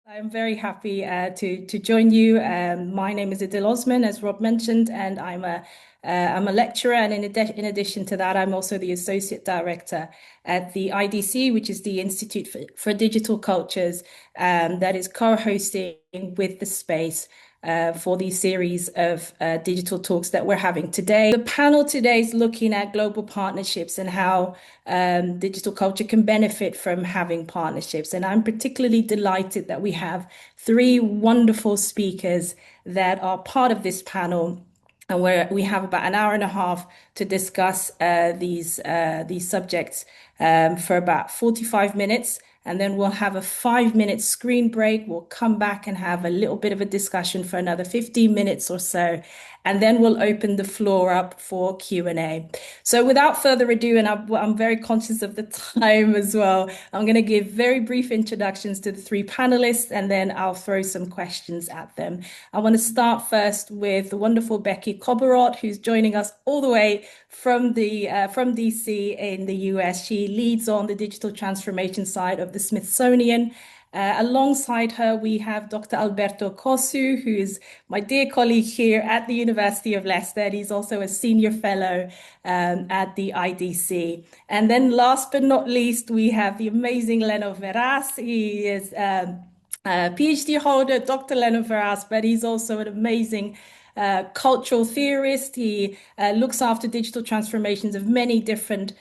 I'm very happy to join you. My name is Idil Osman, as Rob mentioned, and I'm a lecturer. And in addition to that, I'm also the associate director at the IDC, which is the Institute for Digital Cultures, that is co-hosting with the space for these series of digital talks that we're having today. The panel today is looking at global partnerships and how digital culture can benefit from having partnerships. And I'm particularly delighted that we have three wonderful speakers that are part of this panel. And we have about an hour and a half to discuss these subjects for about 45 minutes. And then we'll have a 5-minute screen break. We'll come back and have a little bit of a discussion for another 15 minutes or so. And then we'll open the floor up for Q&A. So without further ado, and I'm very conscious of the time as well, I'm going to give very brief introductions to the three panelists, and then I'll throw some questions at them. I want to start first with the wonderful Becky Kobberod, who's joining us all the way from DC in the US. She leads on the digital transformation side of the Smithsonian. Alongside her, we have Dr. Alberto Cossu, who is my dear colleague here at the University of Leicester. He's also a senior fellow at the IDC. And then last but not least, we have the amazing Leno Veras. He is a PhD holder, Dr. Leno Veras, but he's also an amazing cultural theorist. He looks after digital transformations of many different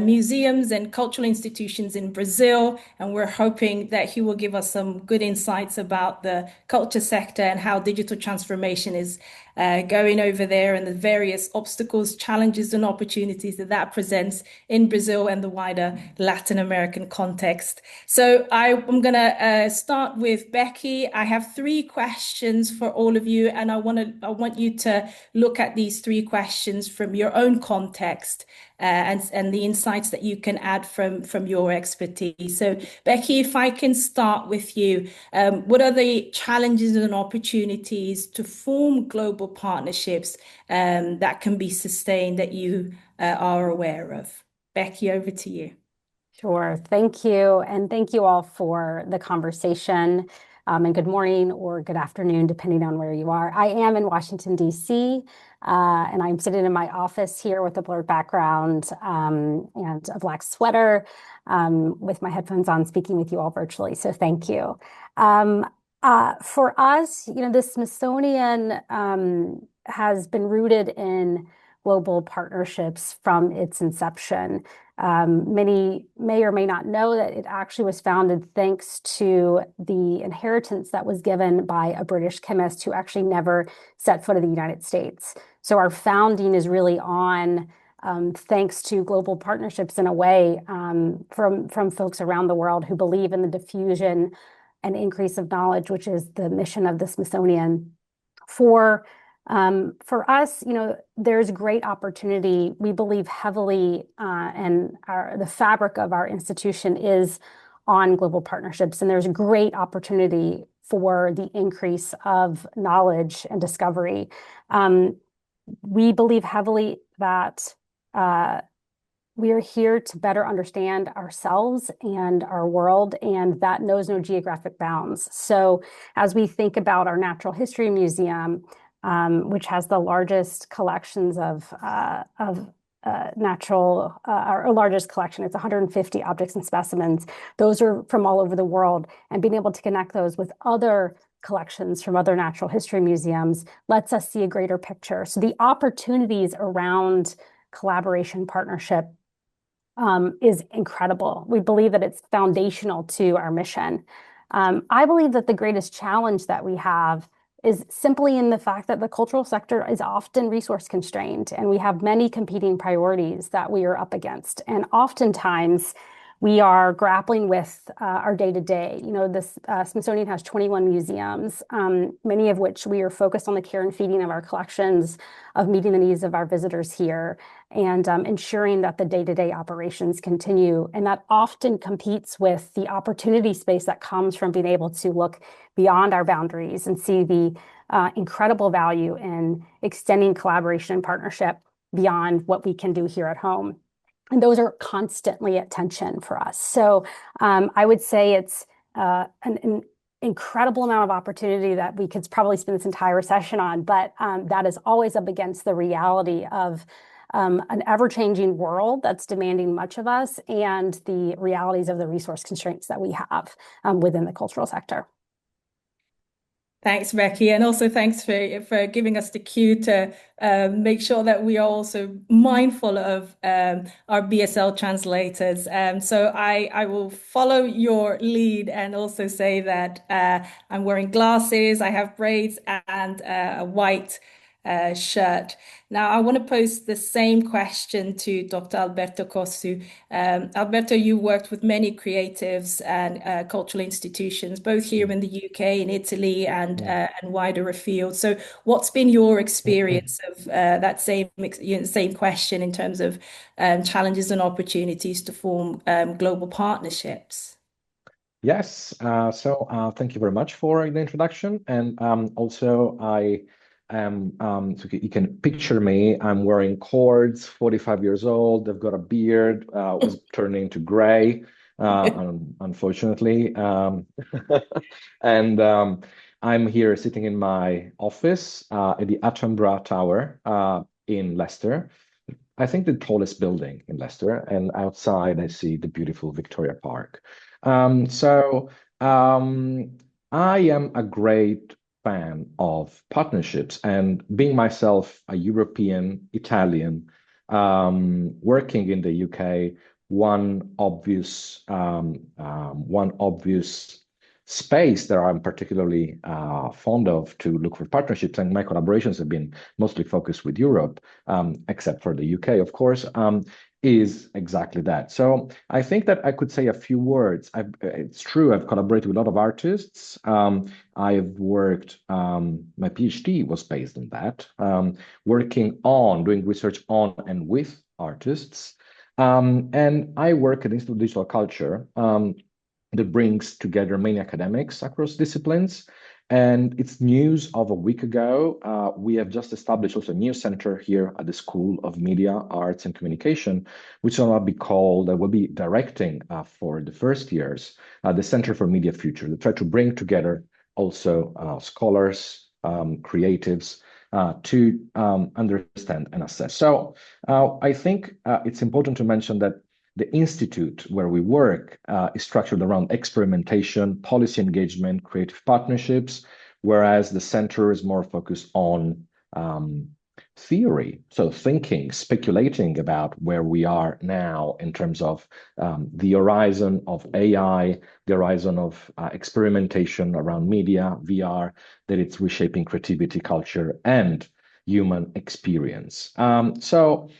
museums and cultural institutions in Brazil. And we're hoping that he will give us some good insights about the culture sector and how digital transformation is going over there and the various obstacles, challenges, and opportunities that presents in Brazil and the wider Latin American context. So I'm going to start with Becky. I have three questions for all of you, and I want you to look at these three questions from your own context and the insights that you can add from your expertise. So, Becky, if I can start with you, what are the challenges and opportunities to form global partnerships that can be sustained that you are aware of? Becky, over to you. Sure. Thank you. And thank you all for the conversation. And good morning or good afternoon, depending on where you are. I am in Washington, D.C., and I'm sitting in my office here with a blurred background and a black sweater with my headphones on, speaking with you all virtually. So thank you. For us, the Smithsonian has been rooted in global partnerships from its inception. Many may or may not know that it actually was founded thanks to the inheritance that was given by a British chemist who actually never set foot in the United States. So our founding is really on thanks to global partnerships in a way from folks around the world who believe in the diffusion and increase of knowledge, which is the mission of the Smithsonian. For us, there's great opportunity. We believe heavily, and the fabric of our institution is on global partnerships, and there's great opportunity for the increase of knowledge and discovery. We believe heavily that we are here to better understand ourselves and our world, and that knows no geographic bounds. So as we think about our Natural History Museum, which has the largest collections of natural, our largest collection. It's 150 objects and specimens. Those are from all over the world, and being able to connect those with other collections from other natural history museums lets us see a greater picture. So the opportunities around collaboration partnership is incredible. We believe that it's foundational to our mission. I believe that the greatest challenge that we have is simply in the fact that the cultural sector is often resource constrained, and we have many competing priorities that we are up against. And oftentimes we are grappling with our day-to-day. This Smithsonian has 21 museums, many of which we are focused on the care and feeding of our collections, of meeting the needs of our visitors here, and ensuring that the day-to-day operations continue. And that often competes with the opportunity space that comes from being able to look beyond our boundaries and see the incredible value in extending collaboration and partnership beyond what we can do here at home. And those are constantly at tension for us. So I would say it's an incredible amount of opportunity that we could probably spend this entire session on, but that is always up against the reality of an ever-changing world that's demanding much of us and the realities of the resource constraints that we have within the cultural sector. Thanks, Becky, and also thanks for giving us the cue to make sure that we are also mindful of our BSL translators. So I will follow your lead and also say that I'm wearing glasses, I have braids, and a white shirt. Now, I want to pose the same question to Dr. Alberto Cossu. Alberto, you worked with many creatives and cultural institutions, both here in the UK, in Italy, and wider afield. So, what's been your experience of that same question in terms of challenges and opportunities to form global partnerships? Yes, thank you very much for the introduction. And also, I am, so you can picture me, I'm wearing cords, 45 years old, I've got a beard, was turning to gray, unfortunately. And I'm here sitting in my office at the Attenborough Tower in Leicester. I think the tallest building in Leicester, and outside I see the beautiful Victoria Park. So I am a great fan of partnerships, and being myself a European Italian, working in the UK, one obvious space that I'm particularly fond of to look for partnerships, and my collaborations have been mostly focused with Europe, except for the UK, of course, is exactly that. So I think that I could say a few words. It's true, I've collaborated with a lot of artists. I've worked, my PhD was based on that, doing research on and with artists. And I work at Institute of Digital Culture, that brings together many academics across disciplines. And it's news of a week ago. We have just established also a new center here at the School of Media, Arts and Communication, which will be directing for the first years, the Center for Media Future, to try to bring together also scholars, creatives, to understand and assess. So I think it's important to mention that the institute where we work is structured around experimentation, policy engagement, creative partnerships, whereas the center is more focused on theory, so thinking, speculating about where we are now in terms of the horizon of AI, the horizon of experimentation around media, VR, that it's reshaping creativity, culture, and human experience. So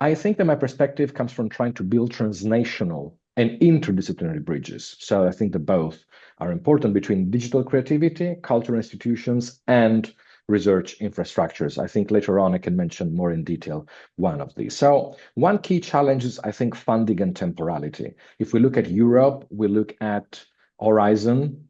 I think that my perspective comes from trying to build transnational and interdisciplinary bridges. So I think that both are important between digital creativity, cultural institutions, and research infrastructures. I think later on I can mention more in detail one of these. So one key challenge is, I think, funding and temporality. If we look at Europe, we look at Horizon,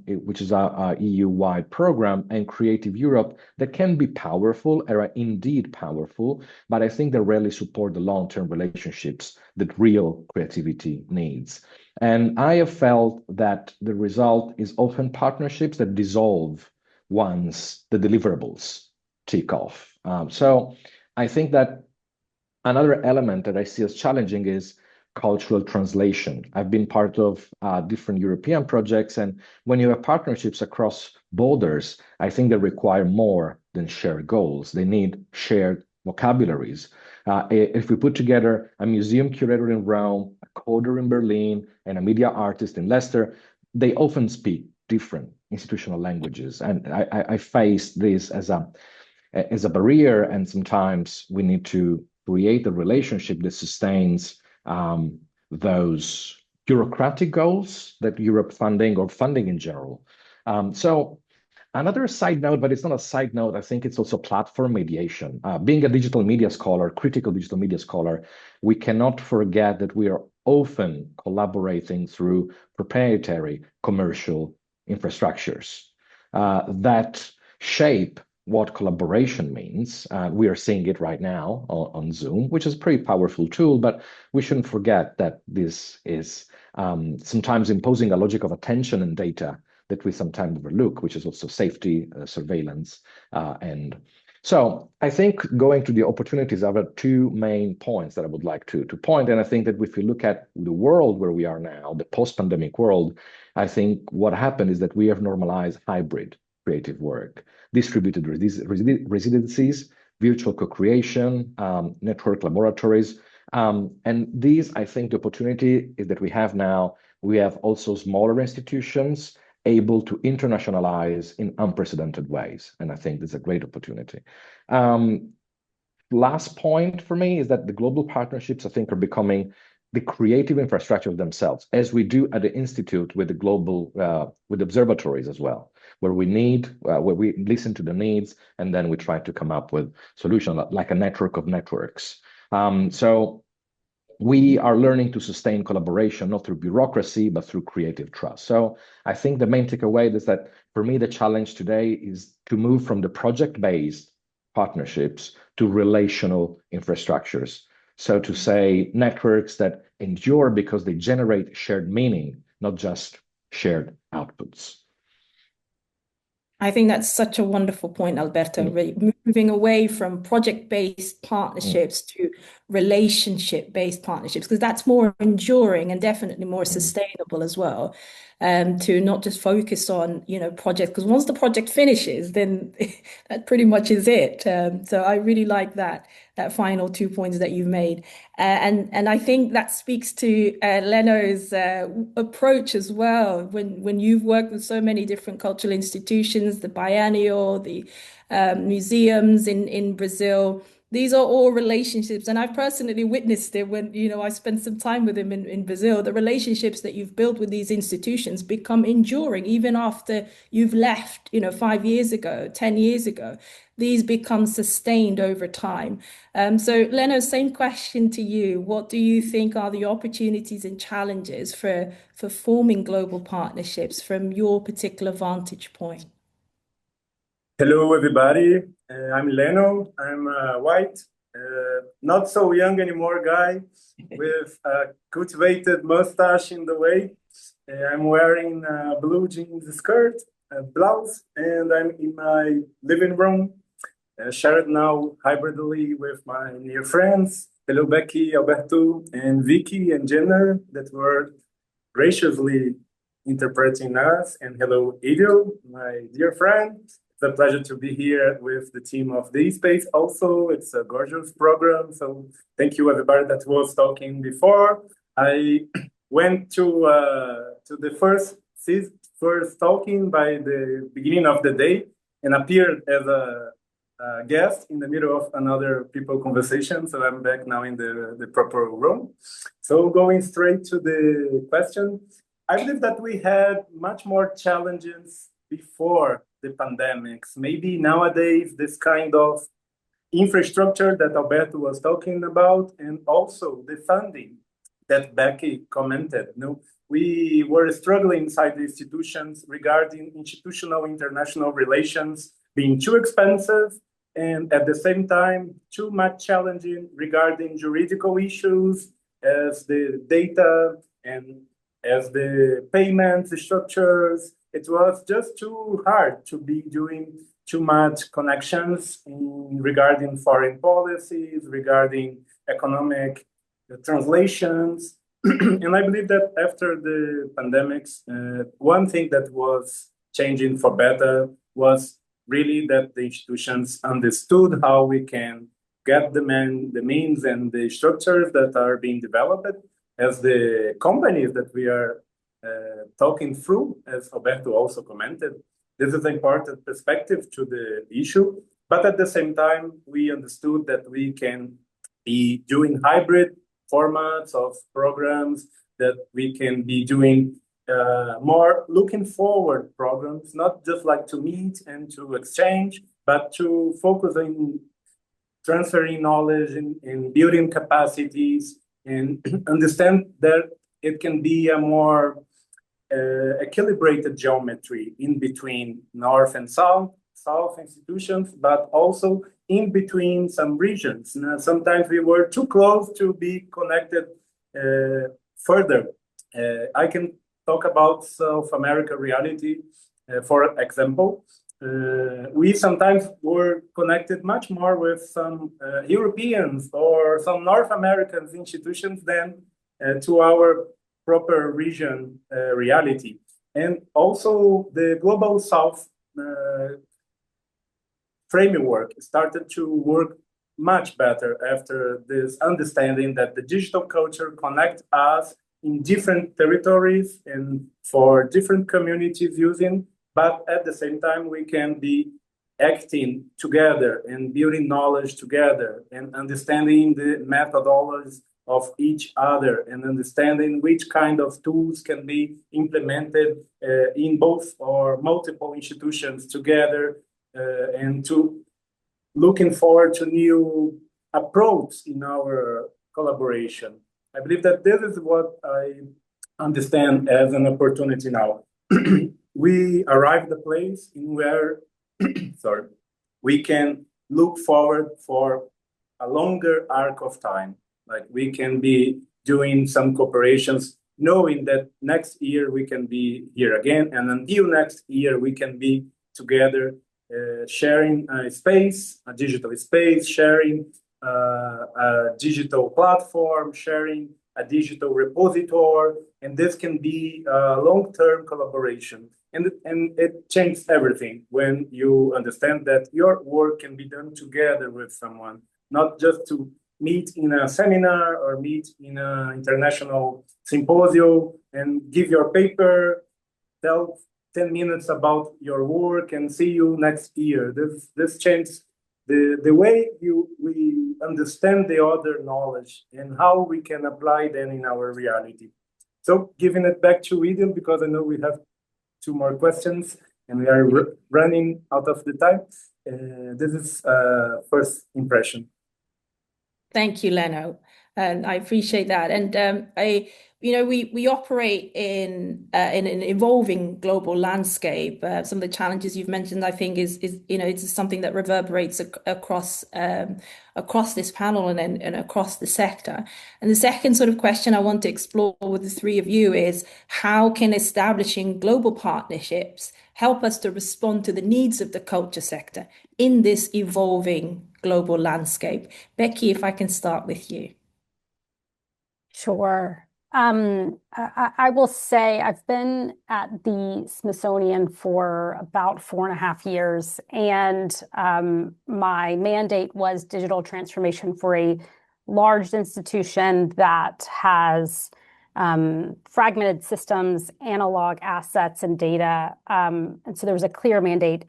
which is a EU-wide program, and Creative Europe that can be powerful, are indeed powerful, but I think they rarely support the long-term relationships that real creativity needs. And I have felt that the result is often partnerships that dissolve once the deliverables tick off. So I think that another element that I see as challenging is cultural translation. I've been part of different European projects, and when you have partnerships across borders, I think they require more than shared goals. They need shared vocabularies. If we put together a museum curator in Rome, a coder in Berlin, and a media artist in Leicester, they often speak different institutional languages. And I face this as a barrier, and sometimes we need to create a relationship that sustains those bureaucratic goals that Europe funding or funding in general. So another side note, but it's not a side note, I think it's also platform mediation. Being a digital media scholar, critical digital media scholar, we cannot forget that we are often collaborating through proprietary commercial infrastructures that shape what collaboration means. We are seeing it right now on Zoom, which is a pretty powerful tool, but we shouldn't forget that this is sometimes imposing a logic of attention and data that we sometimes overlook, which is also safety, surveillance, and so I think going to the opportunities are the two main points that I would like to point. And I think that if we look at the world where we are now, the post-pandemic world, I think what happened is that we have normalized hybrid creative work, distributed residencies, virtual co-creation, network laboratories. And these, I think the opportunity is that we have now, we have also smaller institutions able to internationalize in unprecedented ways. And I think there's a great opportunity. Last point for me is that the global partnerships, I think, are becoming the creative infrastructure of themselves, as we do at the Institute with the global, with observatories as well, where we listen to the needs, and then we try to come up with solutions like a network of networks. So we are learning to sustain collaboration, not through bureaucracy, but through creative trust. So I think the main takeaway is that for me, the challenge today is to move from the project-based partnerships to relational infrastructures. So to say networks that endure because they generate shared meaning, not just shared outputs. I think that's such a wonderful point, Alberto. Really moving away from project-based partnerships to relationship-based partnerships, because that's more enduring and definitely more sustainable as well. To not just focus on, project, because once the project finishes, then that pretty much is it. So I really like that final 2 points that you've made. And I think that speaks to Leno's approach as well. When you've worked with so many different cultural institutions, the biennial, the museums in Brazil, these are all relationships. And I've personally witnessed it when, I spent some time with him in Brazil. The relationships that you've built with these institutions become enduring, even after you've left, 5 years ago, 10 years ago. These become sustained over time. So Leno, same question to you. What do you think are the opportunities and challenges for forming global partnerships from your particular vantage point? Hello, everybody. I'm Leno. I'm a white, not so young anymore guy with a cultivated mustache in the way. I'm wearing a blue jeans skirt, a blouse, and I'm in my living room, shared now hybridly with my near friends. Hello, Becky, Alberto, and Vicky and Jenner that were graciously interpreting us. And hello, Idil, my dear friend. It's a pleasure to be here with the team of the Space also. It's a gorgeous program. So thank you, everybody that was talking before. I went to the first talking by the beginning of the day and appeared as a guest in the middle of another people conversation. So I'm back now in the proper room. So going straight to the question, I believe that we had much more challenges before the pandemics. Maybe nowadays, this kind of infrastructure that Alberto was talking about, and also the funding that Becky commented. We were struggling inside the institutions regarding institutional international relations being too expensive, and at the same time, too much challenging regarding juridical issues as the data and as the payment structures. It was just too hard to be doing too much connections regarding foreign policies, regarding economic translations. And I believe that after the pandemics, one thing that was changing for better was really that the institutions understood how we can get the means and the structures that are being developed as the companies that we are talking through, as Alberto also commented. This is an important perspective to the issue, but at the same time, we understood that we can be doing hybrid formats of programs, that we can be doing more looking forward programs, not just like to meet and to exchange, but to focus on transferring knowledge and building capacities, and understand that it can be a more equilibrated geometry in between North and South institutions, but also in between some regions. Sometimes we were too close to be connected further. I can talk about South America reality, for example, we sometimes were connected much more with some Europeans or some North American institutions than to our proper region reality. And also the Global South framework started to work much better after this understanding that the digital culture connects us in different territories and for different communities using, but at the same time, we can be acting together and building knowledge together and understanding the methodologies of each other and understanding which kind of tools can be implemented in both or multiple institutions together and to looking forward to new approach in our collaboration. I believe that this is what I understand as an opportunity now. We arrived at a place in where, sorry, we can look forward for a longer arc of time. Like we can be doing some cooperations, knowing that next year we can be here again, and until next year we can be together, sharing a space, a digital space, sharing a digital platform, sharing a digital repository, and this can be a long-term collaboration. And it changes everything when you understand that your work can be done together with someone, not just to meet in a seminar or meet in an international symposium and give your paper, tell 10 minutes about your work and see you next year. This changes the way we understand the other knowledge and how we can apply them in our reality. So giving it back to Idil, because I know we have 2 more questions and we are running out of the time. This is first impression. Thank you, Leno. And I appreciate that. And we operate in an evolving global landscape. Some of the challenges you've mentioned, I think, is it's something that reverberates across this panel and across the sector. And the second sort of question I want to explore with the 3 of you is how can establishing global partnerships help us to respond to the needs of the culture sector in this evolving global landscape? Becky, if I can start with you. Sure. I will say I've been at the Smithsonian for about 4.5 years, and my mandate was digital transformation for a large institution that has fragmented systems, analog assets, and data. And so there was a clear mandate.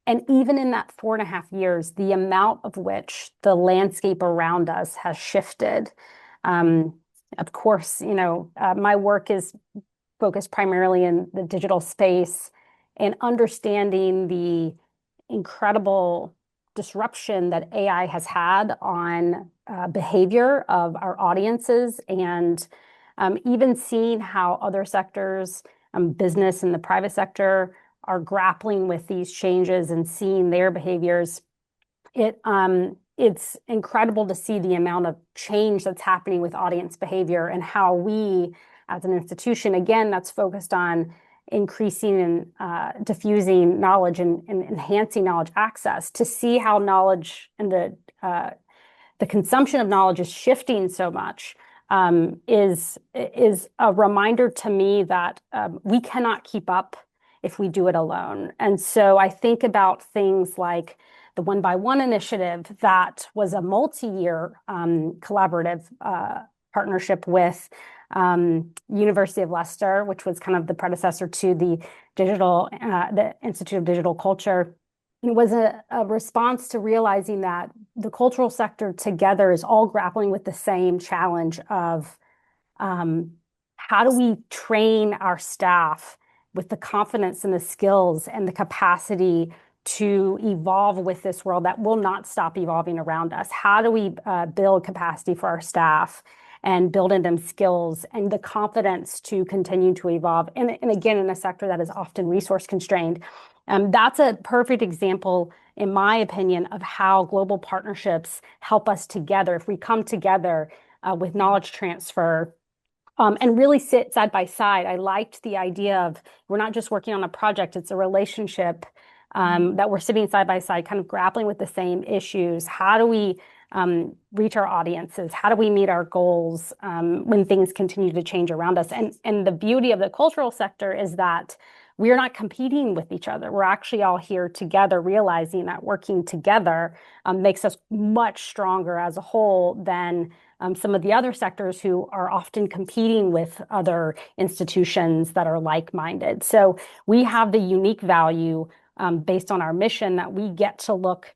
And even in that 4.5 years, the amount of which the landscape around us has shifted. Of course, my work is focused primarily in the digital space and understanding the incredible disruption that AI has had on behavior of our audiences, and even seeing how other sectors, business and the private sector, are grappling with these changes and seeing their behaviors. It's incredible to see the amount of change that's happening with audience behavior and how we, as an institution, again, that's focused on increasing and diffusing knowledge and enhancing knowledge access, to see how knowledge and the consumption of knowledge is shifting so much is a reminder to me that we cannot keep up if we do it alone. And so I think about things like the 1 by 1 initiative that was a multi-year collaborative partnership with University of Leicester, which was kind of the predecessor to the Institute of Digital Culture. It was a response to realizing that the cultural sector together is all grappling with the same challenge of how do we train our staff with the confidence and the skills and the capacity to evolve with this world that will not stop evolving around us? How do we build capacity for our staff and build in them skills and the confidence to continue to evolve? And again, in a sector that is often resource constrained. That's a perfect example, in my opinion, of how global partnerships help us together. If we come together with knowledge transfer, and really sit side by side. I liked the idea of we're not just working on a project, it's a relationship, that we're sitting side by side, kind of grappling with the same issues. How do we reach our audiences? How do we meet our goals when things continue to change around us? And the beauty of the cultural sector is that we're not competing with each other. We're actually all here together, realizing that working together makes us much stronger as a whole than some of the other sectors who are often competing with other institutions that are like-minded. So we have the unique value based on our mission that we get to look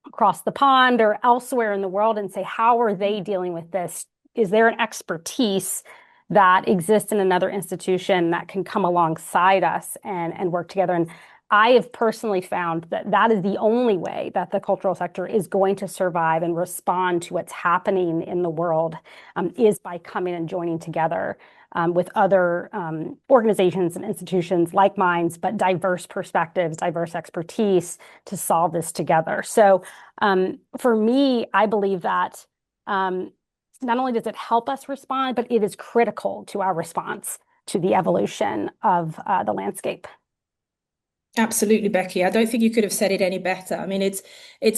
across the pond or elsewhere in the world and say, how are they dealing with this? Is there an expertise that exists in another institution that can come alongside us and work together? And I have personally found that that is the only way that the cultural sector is going to survive and respond to what's happening in the world, is by coming and joining together with other organizations and institutions like mine, but diverse perspectives, diverse expertise to solve this together. So for me, I believe that not only does it help us respond, but it is critical to our response to the evolution of the landscape. Absolutely, Becky. I don't think you could have said it any better. I mean, it's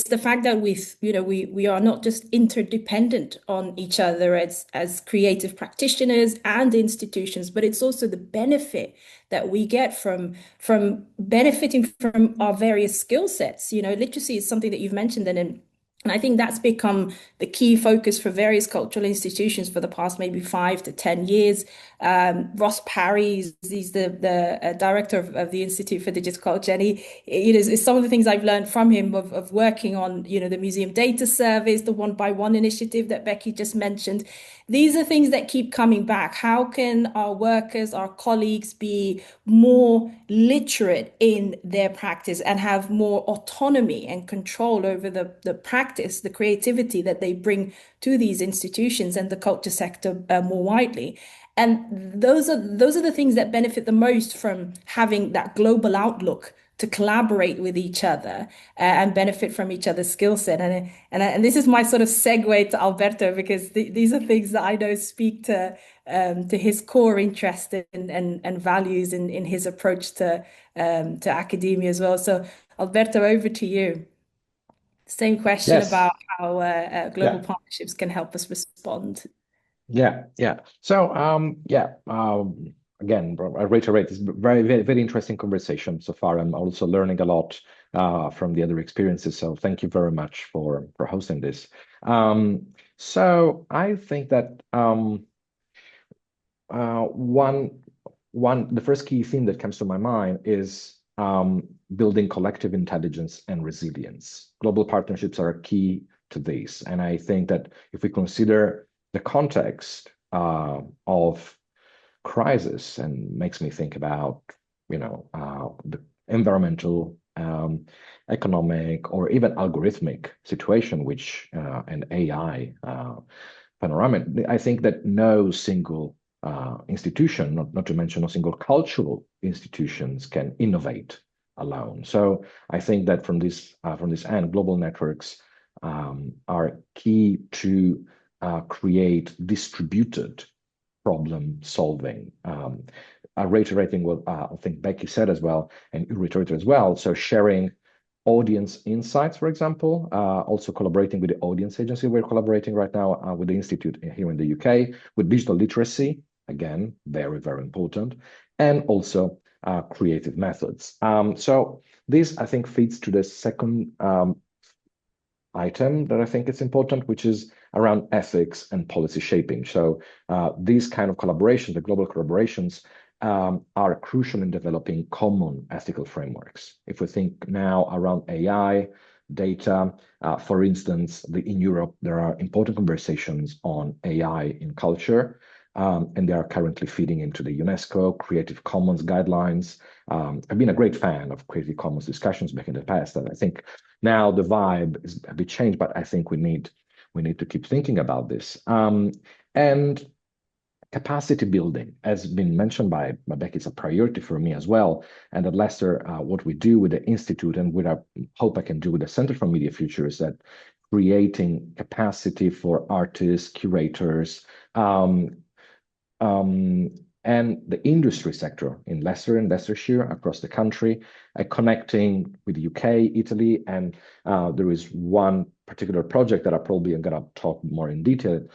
the fact that we are not just interdependent on each other as creative practitioners and institutions, but it's also the benefit that we get from benefiting from our various skill sets. Literacy is something that you've mentioned, and I think that's become the key focus for various cultural institutions for the past maybe 5 to 10 years. Ross Parry, he's the director of the Institute for Digital Culture, and it's some of the things I've learned from him of working on, the Museum Data Service, the One by One initiative that Becky just mentioned. These are things that keep coming back. How can our workers, our colleagues be more literate in their practice and have more autonomy and control over the practice, the creativity that they bring to these institutions and the culture sector more widely? And those are the things that benefit the most from having that global outlook to collaborate with each other and benefit from each other's skill set. And this is my sort of segue to Alberto, because these are things that I know speak to his core interest and values in his approach to academia as well. So Alberto, over to you. Same question Yes. about how global partnerships can help us respond. Yeah. So, again, I reiterate, it's very, very, very interesting conversation so far. I'm also learning a lot from the other experiences. So thank you very much for hosting this. So I think that the first key theme that comes to my mind is building collective intelligence and resilience. Global partnerships are key to this. And I think that if we consider the context of crisis, and makes me think about, the environmental, economic, or even algorithmic situation, which and AI panoramic, I think that no single institution, not to mention no single cultural institutions, can innovate alone. So I think that from this end, global networks are key to create distributed problem solving. Reiterating what I think Becky said as well, and you reiterated as well. So sharing audience insights, for example, also collaborating with the audience agency. We're collaborating right now with the Institute here in the UK, with digital literacy, again, very, very important, and also creative methods. So this, I think, feeds to the second item that I think is important, which is around ethics and policy shaping. So these kind of collaborations, the global collaborations, are crucial in developing common ethical frameworks. If we think now around AI, data, for instance, in Europe, there are important conversations on AI in culture, and they are currently feeding into the UNESCO Creative Commons guidelines. I've been a great fan of Creative Commons discussions back in the past, and I think now the vibe is a bit changed, but I think we need to keep thinking about this. And capacity building has been mentioned by Becky. It's a priority for me as well. And at Leicester, what we do with the Institute and what I hope I can do with the Center for Media Future is that creating capacity for artists, curators, and the industry sector in Leicester and Leicestershire across the country, connecting with the UK, Italy, and there is one particular project that I probably am going to talk more in detail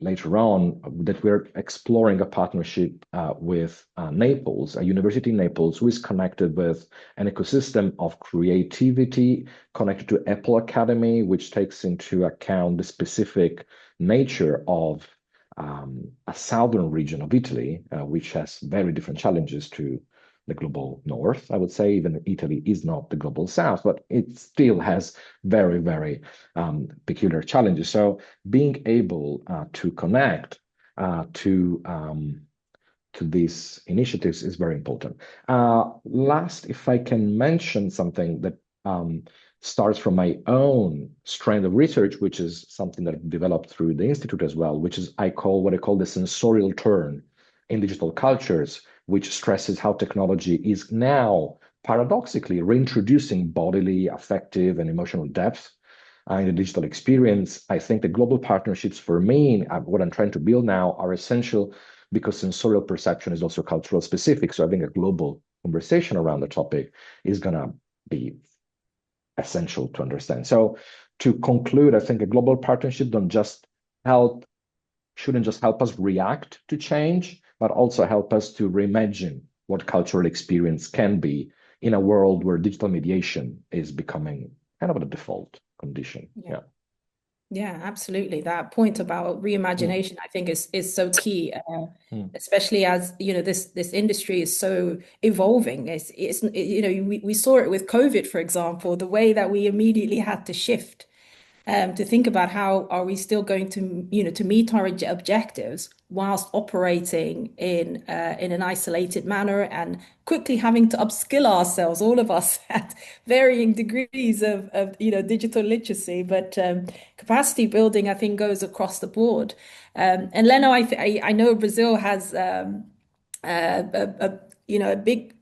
later on, that we're exploring a partnership with Naples, a university in Naples, who is connected with an ecosystem of creativity connected to Apple Academy, which takes into account the specific nature of a southern region of Italy, which has very different challenges to the global north. I would say even Italy is not the global south, but it still has very, very peculiar challenges. So being able to connect to these initiatives is very important. Last, if I can mention something that starts from my own strand of research, which is something that I've developed through the Institute as well, which is what I call the sensorial turn in digital cultures, which stresses how technology is now paradoxically reintroducing bodily, affective, and emotional depth in the digital experience. I think the global partnerships for me, what I'm trying to build now, are essential because sensorial perception is also cultural specific. So having a global conversation around the topic is going to be essential to understand. So to conclude, I think a global partnership shouldn't just help us react to change, but also help us to reimagine what cultural experience can be in a world where digital mediation is becoming kind of a default condition. Yeah, absolutely. That point about reimagination, I think, is so key, especially as this industry is so evolving. We saw it with COVID, for example, the way that we immediately had to shift to think about how are we still going to meet our objectives whilst operating in an isolated manner and quickly having to upskill ourselves, all of us at varying degrees of digital literacy. But capacity building, I think, goes across the board. And Leno, I know Brazil has a big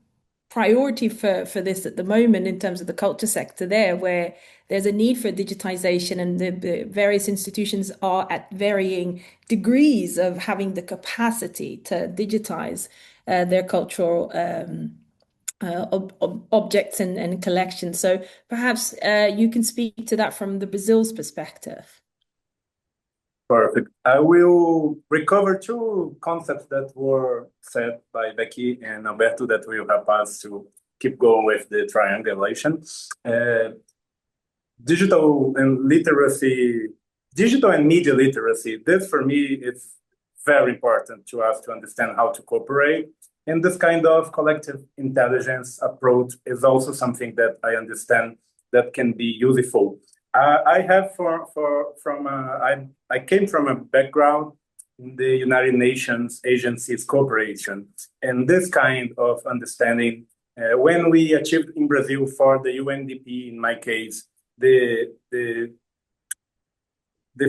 priority for this at the moment in terms of the culture sector there, where there's a need for digitization, and the various institutions are at varying degrees of having the capacity to digitize their cultural objects and collections. So perhaps you can speak to that from the Brazil's perspective. Perfect. I will recover two concepts that were said by Becky and Alberto that will help us to keep going with the triangulation. Digital and media literacy. This for me is very important to us to understand how to cooperate. And this kind of collective intelligence approach is also something that I understand that can be useful. I came from a background in the United Nations agencies cooperation, and this kind of understanding, when we achieved in Brazil for the UNDP, in my case, the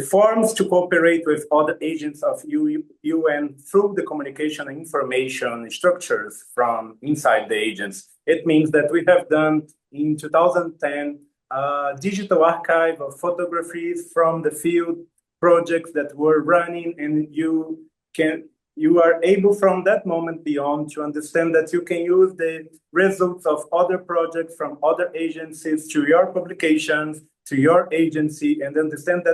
forms to cooperate with other agents of UN through the communication and information structures from inside the agents. It means that we have done in 2010 digital archive of photographies from the field projects that were running, and you are able from that moment beyond to understand that you can use the results of other projects from other agencies to your publications, to your agency, and understand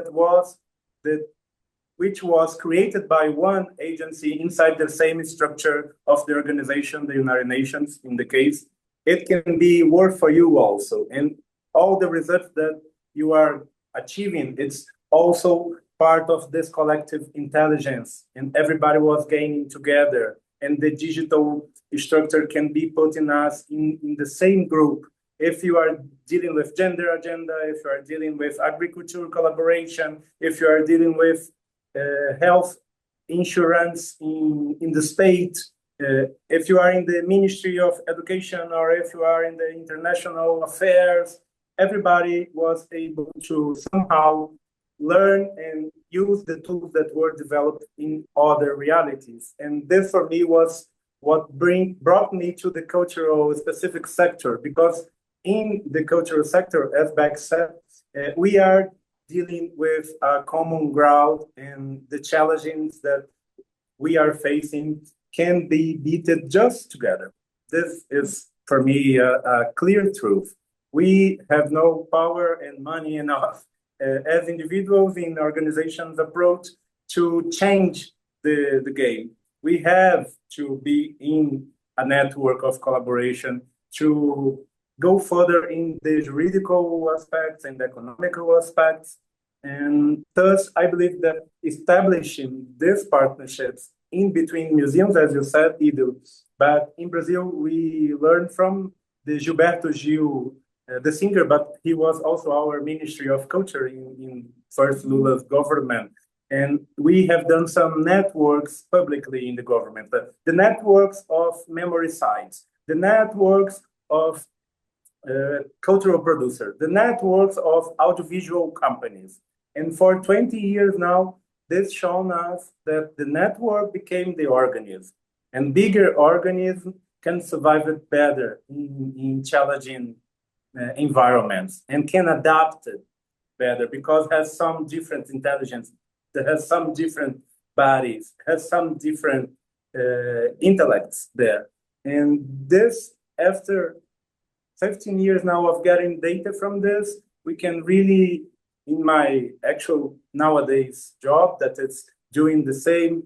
which was created by one agency inside the same structure of the organization, the United Nations in the case. It can be work for you also. And all the results that you are achieving, it's also part of this collective intelligence, and everybody was gaining together, and the digital structure can be put in us in the same group. If you are dealing with gender agenda, if you are dealing with agriculture collaboration, if you are dealing with health insurance in the state, if you are in the Ministry of Education, or if you are in the international affairs, everybody was able to somehow learn and use the tools that were developed in other realities. And this for me was what brought me to the cultural specific sector, because in the cultural sector, as Beck said, we are dealing with a common ground and the challenges that we are facing can be beaten just together. This is, for me, a clear truth. We have no power and money enough as individuals in organizations approach to change the game. We have to be in a network of collaboration to go further in the juridical aspects and economical aspects. And thus, I believe that establishing these partnerships in between museums, as you said, Idil, but in Brazil, we learned from the Gilberto Gil, the singer, but he was also our Ministry of Culture in first Lula's government. And we have done some networks publicly in the government, the networks of memory sites, the networks of cultural producers, the networks of audiovisual companies. And for 20 years now, this shown us that the network became the organism, and bigger organisms can survive it better in challenging environments and can adapt it better because it has some different intelligence, that has some different bodies, has some different intellects there. And this, after 15 years now of getting data from this, we can really, in my actual nowadays job, that it's doing the same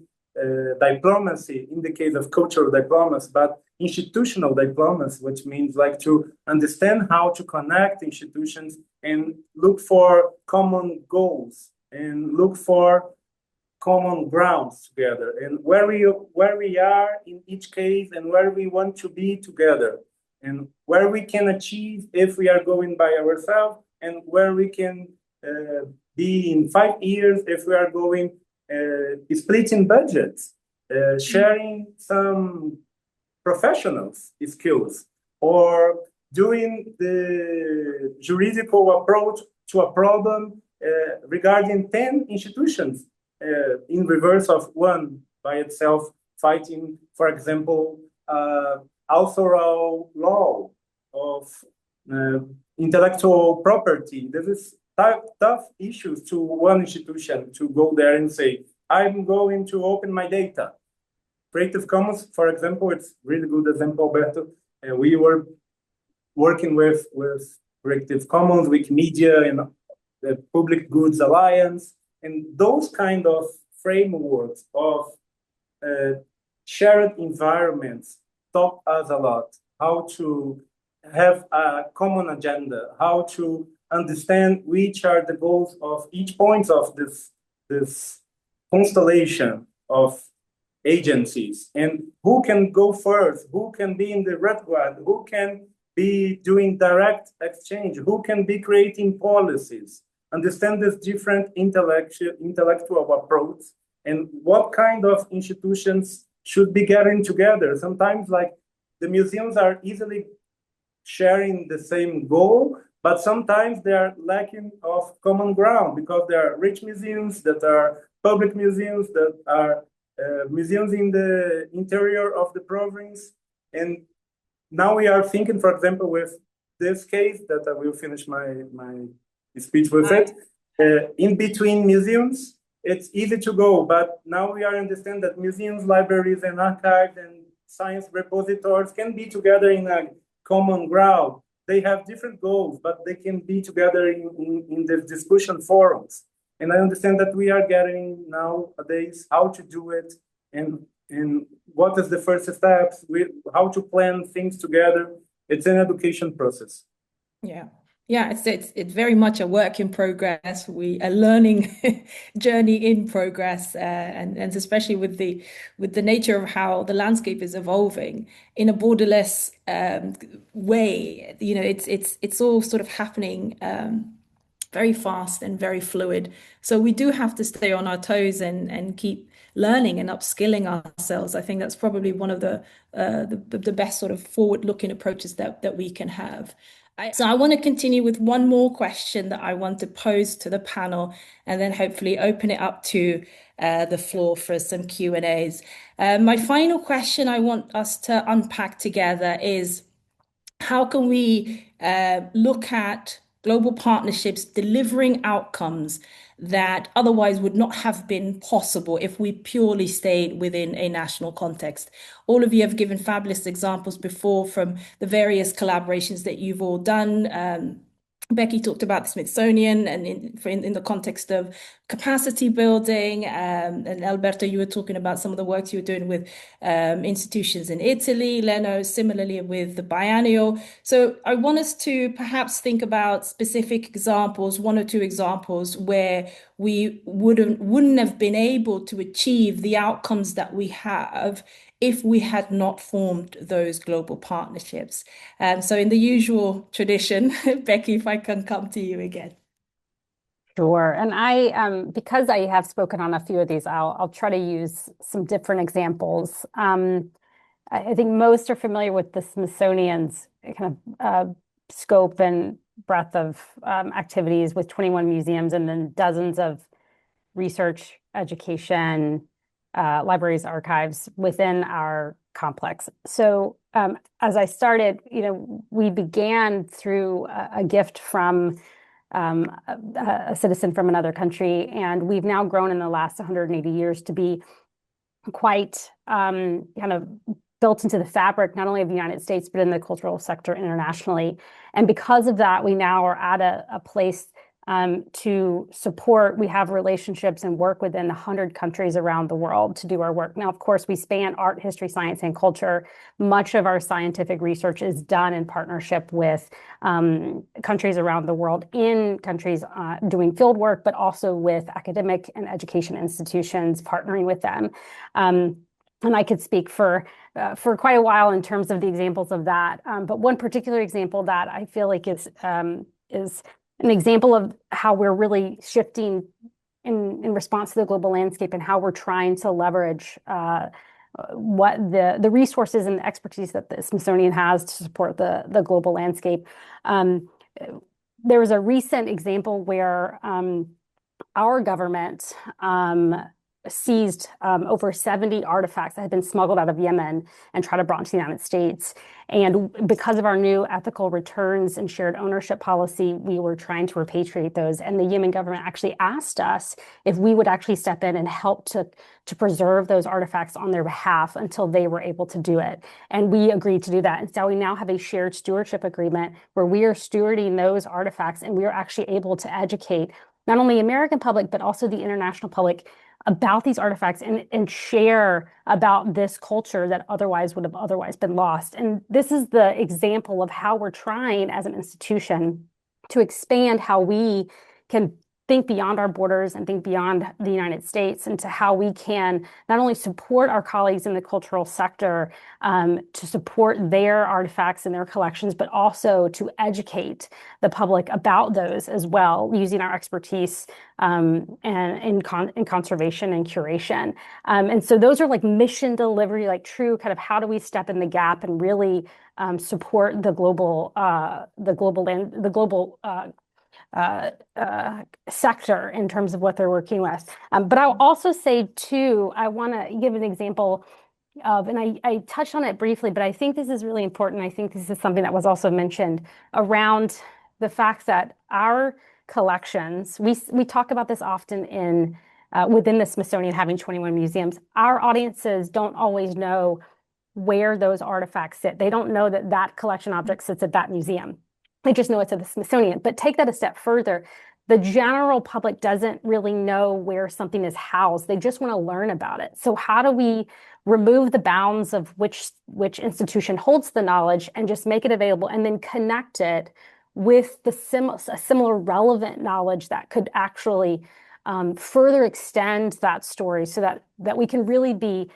diplomacy in the case of cultural diplomacy, but institutional diplomacy, which means like to understand how to connect institutions and look for common goals and look for common grounds together, and where we are in each case and where we want to be together, and where we can achieve if we are going by ourselves, and where we can be in 5 years if we are going splitting budgets, sharing some professionals skills, or doing the juridical approach to a problem regarding 10 institutions in reverse of one by itself, fighting, for example, authorial law of intellectual property. This is tough issues to one institution to go there and say, I'm going to open my data. Creative Commons, for example, it's really good example, Alberto. We were working with Creative Commons, Wikimedia, and the Public Goods Alliance, and those kind of frameworks of shared environments taught us a lot, how to have a common agenda, how to understand which are the goals of each point of this constellation of agencies, and who can go first, who can be in the red guard, who can be doing direct exchange, who can be creating policies, understand this different intellectual approach, and what kind of institutions should be getting together. Sometimes, like, the museums are easily sharing the same goal, but sometimes they are lacking of common ground because there are rich museums that are public museums that are museums in the interior of the province. And now we are thinking, for example, with this case that I will finish my speech with it, in between museums, it's easy to go, but now we are understand that museums, libraries, and archives and science repositories can be together in a common ground. They have different goals, but they can be together in the discussion forums. And I understand that we are getting nowadays how to do it and what is the first steps, how to plan things together. It's an education process. Yeah, it's very much a work in progress. A learning journey in progress, and especially with the nature of how the landscape is evolving in a borderless way. You know, it's all sort of happening very fast and very fluid. So we do have to stay on our toes and keep learning and upskilling ourselves. I think that's probably one of the best sort of forward-looking approaches that we can have. So I want to continue with one more question that I want to pose to the panel, and then hopefully open it up to the floor for some Q&As. My final question I want us to unpack together is, how can we look at global partnerships delivering outcomes that otherwise would not have been possible if we purely stayed within a national context. All of you have given fabulous examples before from the various collaborations that you've all done. Becky talked about the Smithsonian and in the context of capacity building. And Alberto, you were talking about some of the work you were doing with institutions in Italy. Leno, similarly with the biennial. So I want us to perhaps think about specific examples, one or two examples where we wouldn't have been able to achieve the outcomes that we have if we had not formed those global partnerships. So in the usual tradition, Becky, if I can come to you again. Sure. And I, because I have spoken on a few of these, I'll try to use some different examples. I think most are familiar with the Smithsonian's kind of scope and breadth of activities with 21 museums and then dozens of research, education, libraries, archives within our complex. So as I started, we began through a gift from a citizen from another country, and we've now grown in the last 180 years to be quite kind of built into the fabric, not only of the United States, but in the cultural sector internationally. And because of that, we now are at a place to support. We have relationships and work within 100 countries around the world to do our work. Now, of course, we span art, history, science, and culture. Much of our scientific research is done in partnership with countries around the world, in countries doing field work, but also with academic and education institutions, partnering with them. And I could speak for quite a while in terms of the examples of that. But one particular example that I feel like is an example of how we're really shifting in response to the global landscape and how we're trying to leverage what the resources and the expertise that the Smithsonian has to support the global landscape. There was a recent example where our government seized over 70 artifacts that had been smuggled out of Yemen and tried to brought into the United States. And because of our new ethical returns and shared ownership policy, we were trying to repatriate those. And the Yemen government actually asked us if we would actually step in and help to preserve those artifacts on their behalf until they were able to do it. And we agreed to do that. And so we now have a shared stewardship agreement where we are stewarding those artifacts, and we are actually able to educate not only the American public, but also the international public about these artifacts and share about this culture that otherwise would have otherwise been lost. And this is the example of how we're trying as an institution to expand how we can think beyond our borders and think beyond the United States, and to how we can not only support our colleagues in the cultural sector to support their artifacts and their collections, but also to educate the public about those as well, using our expertise and in conservation and curation. And so those are like mission delivery, like true kind of how do we step in the gap and really support the global sector in terms of what they're working with. But I'll also say too, I want to give an example of, and I touched on it briefly, but I think this is really important. I think this is something that was also mentioned around the fact that our collections, we talk about this often within the Smithsonian having 21 museums. Our audiences don't always know where those artifacts sit. They don't know that that collection object sits at that museum. They just know it's at the Smithsonian. But take that a step further. The general public doesn't really know where something is housed. They just want to learn about it. So how do we remove the bounds of which institution holds the knowledge and just make it available, and then connect it with a similar relevant knowledge that could actually further extend that story, so that we can really be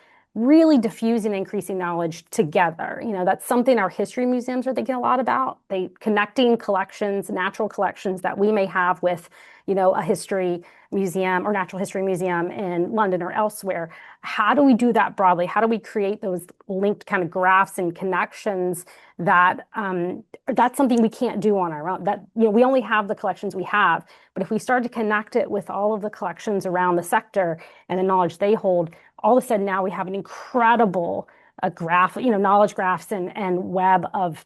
diffusing and increasing knowledge together. That's something our history museums are thinking a lot about. Connecting collections, natural collections that we may have with, a history museum or natural history museum in London or elsewhere. How do we do that broadly? How do we create those linked kind of graphs and connections that's something we can't do on our own? That, we only have the collections we have, but if we start to connect it with all of the collections around the sector and the knowledge they hold, all of a sudden now we have an incredible graph, knowledge graphs and web of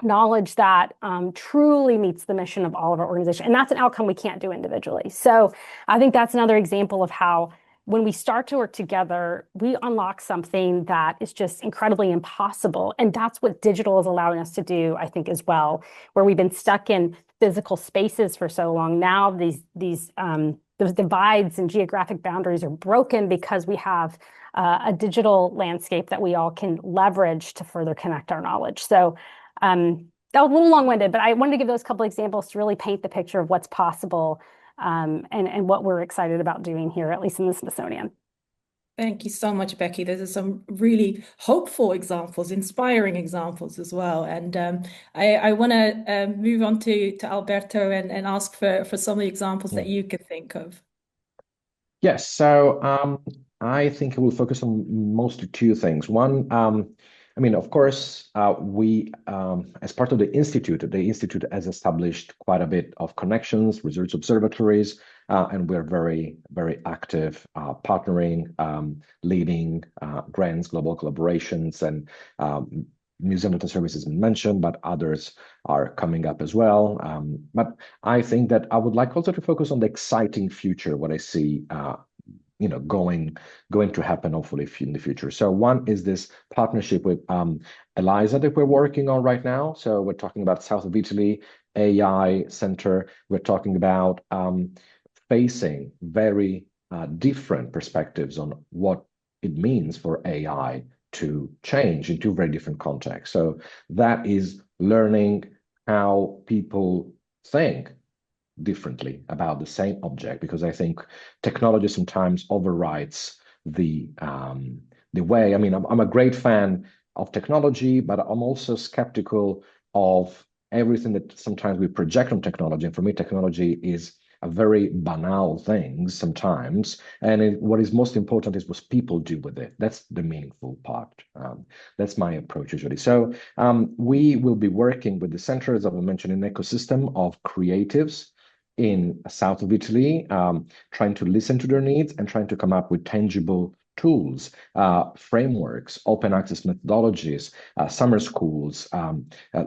knowledge that truly meets the mission of all of our organizations. And that's an outcome we can't do individually. So I think that's another example of how when we start to work together, we unlock something that is just incredibly impossible. And that's what digital is allowing us to do, I think, as well, where we've been stuck in physical spaces for so long. Now those divides and geographic boundaries are broken because we have a digital landscape that we all can leverage to further connect our knowledge. So that was a little long-winded, but I wanted to give those couple examples to really paint the picture of what's possible and what we're excited about doing here, at least in the Smithsonian. Thank you so much, Becky. Those are some really hopeful examples, inspiring examples as well. And I want to move on to Alberto and ask for some of the examples that you could think of. Yes, so I think we'll focus on mostly two things. One, I mean, of course, we, as part of the Institute has established quite a bit of connections, research observatories, and we're very, very active partnering, leading grants, global collaborations, and museum data services mentioned, but others are coming up as well. But I think that I would like also to focus on the exciting future, what I see going to happen hopefully in the future. So one is this partnership with ELISA that we're working on right now. So we're talking about South of Italy AI Center. We're talking about facing very different perspectives on what it means for AI to change into very different contexts. So that is learning how people think differently about the same object, because I think technology sometimes overrides the way. I mean, I'm a great fan of technology, but I'm also skeptical of everything that sometimes we project on technology. And for me, technology is a very banal thing sometimes. And what is most important is what people do with it. That's the meaningful part. That's my approach usually. So we will be working with the center, as I mentioned, an ecosystem of creatives in south of Italy, trying to listen to their needs and trying to come up with tangible tools, frameworks, open access methodologies, summer schools,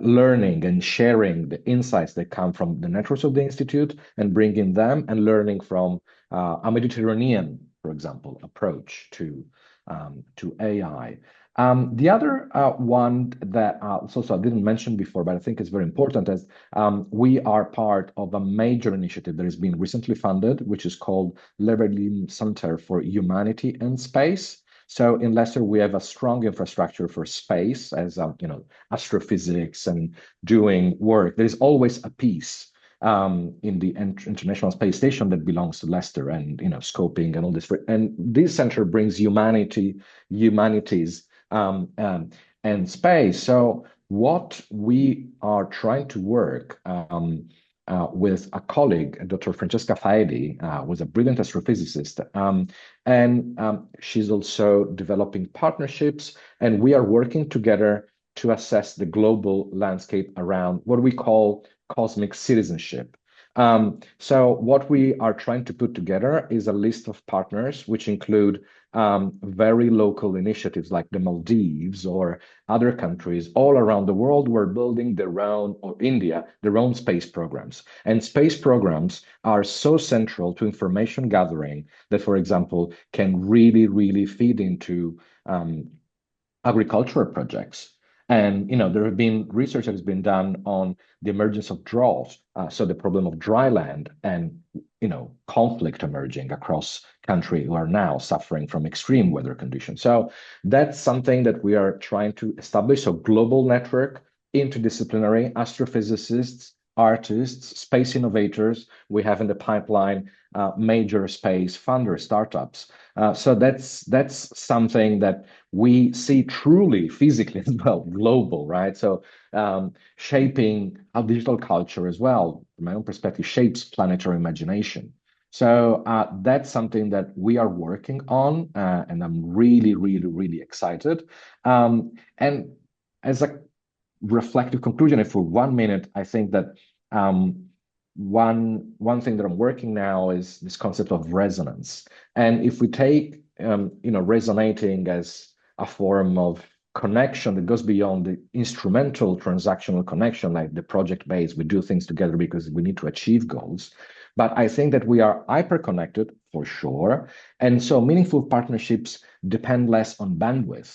learning and sharing the insights that come from the networks of the Institute and bringing them and learning from a Mediterranean, for example, approach to AI. The other one that also I didn't mention before, but I think is very important, is we are part of a major initiative that has been recently funded, which is called Leveraging Center for Humanity and Space. So in Leicester, we have a strong infrastructure for space, as astrophysics and doing work. There is always a piece in the International Space Station that belongs to Leicester, and scoping and all this. And this center brings humanities and space. So what we are trying to work with a colleague, Dr. Francesca Faedi, was a brilliant astrophysicist, and she's also developing partnerships, and we are working together to assess the global landscape around what we call cosmic citizenship. So what we are trying to put together is a list of partners, which include very local initiatives like the Maldives or other countries all around the world who are building their own, or India, their own space programs. And space programs are so central to information gathering that, for example, can really, really feed into agricultural projects. And there have been research that has been done on the emergence of drought, so the problem of dry land and conflict emerging across countries who are now suffering from extreme weather conditions. So that's something that we are trying to establish. So global network, interdisciplinary, astrophysicists, artists, space innovators. We have in the pipeline major space funders, startups. So that's something that we see truly physically as well, global, right? So shaping our digital culture as well, from my own perspective, shapes planetary imagination. So that's something that we are working on, and I'm really, really, really excited. And as a reflective conclusion, if for 1 minute, I think that one thing that I'm working now is this concept of resonance. And if we take resonating as a form of connection that goes beyond the instrumental transactional connection, like the project-based, we do things together because we need to achieve goals. But I think that we are hyper-connected for sure. And so meaningful partnerships depend less on bandwidth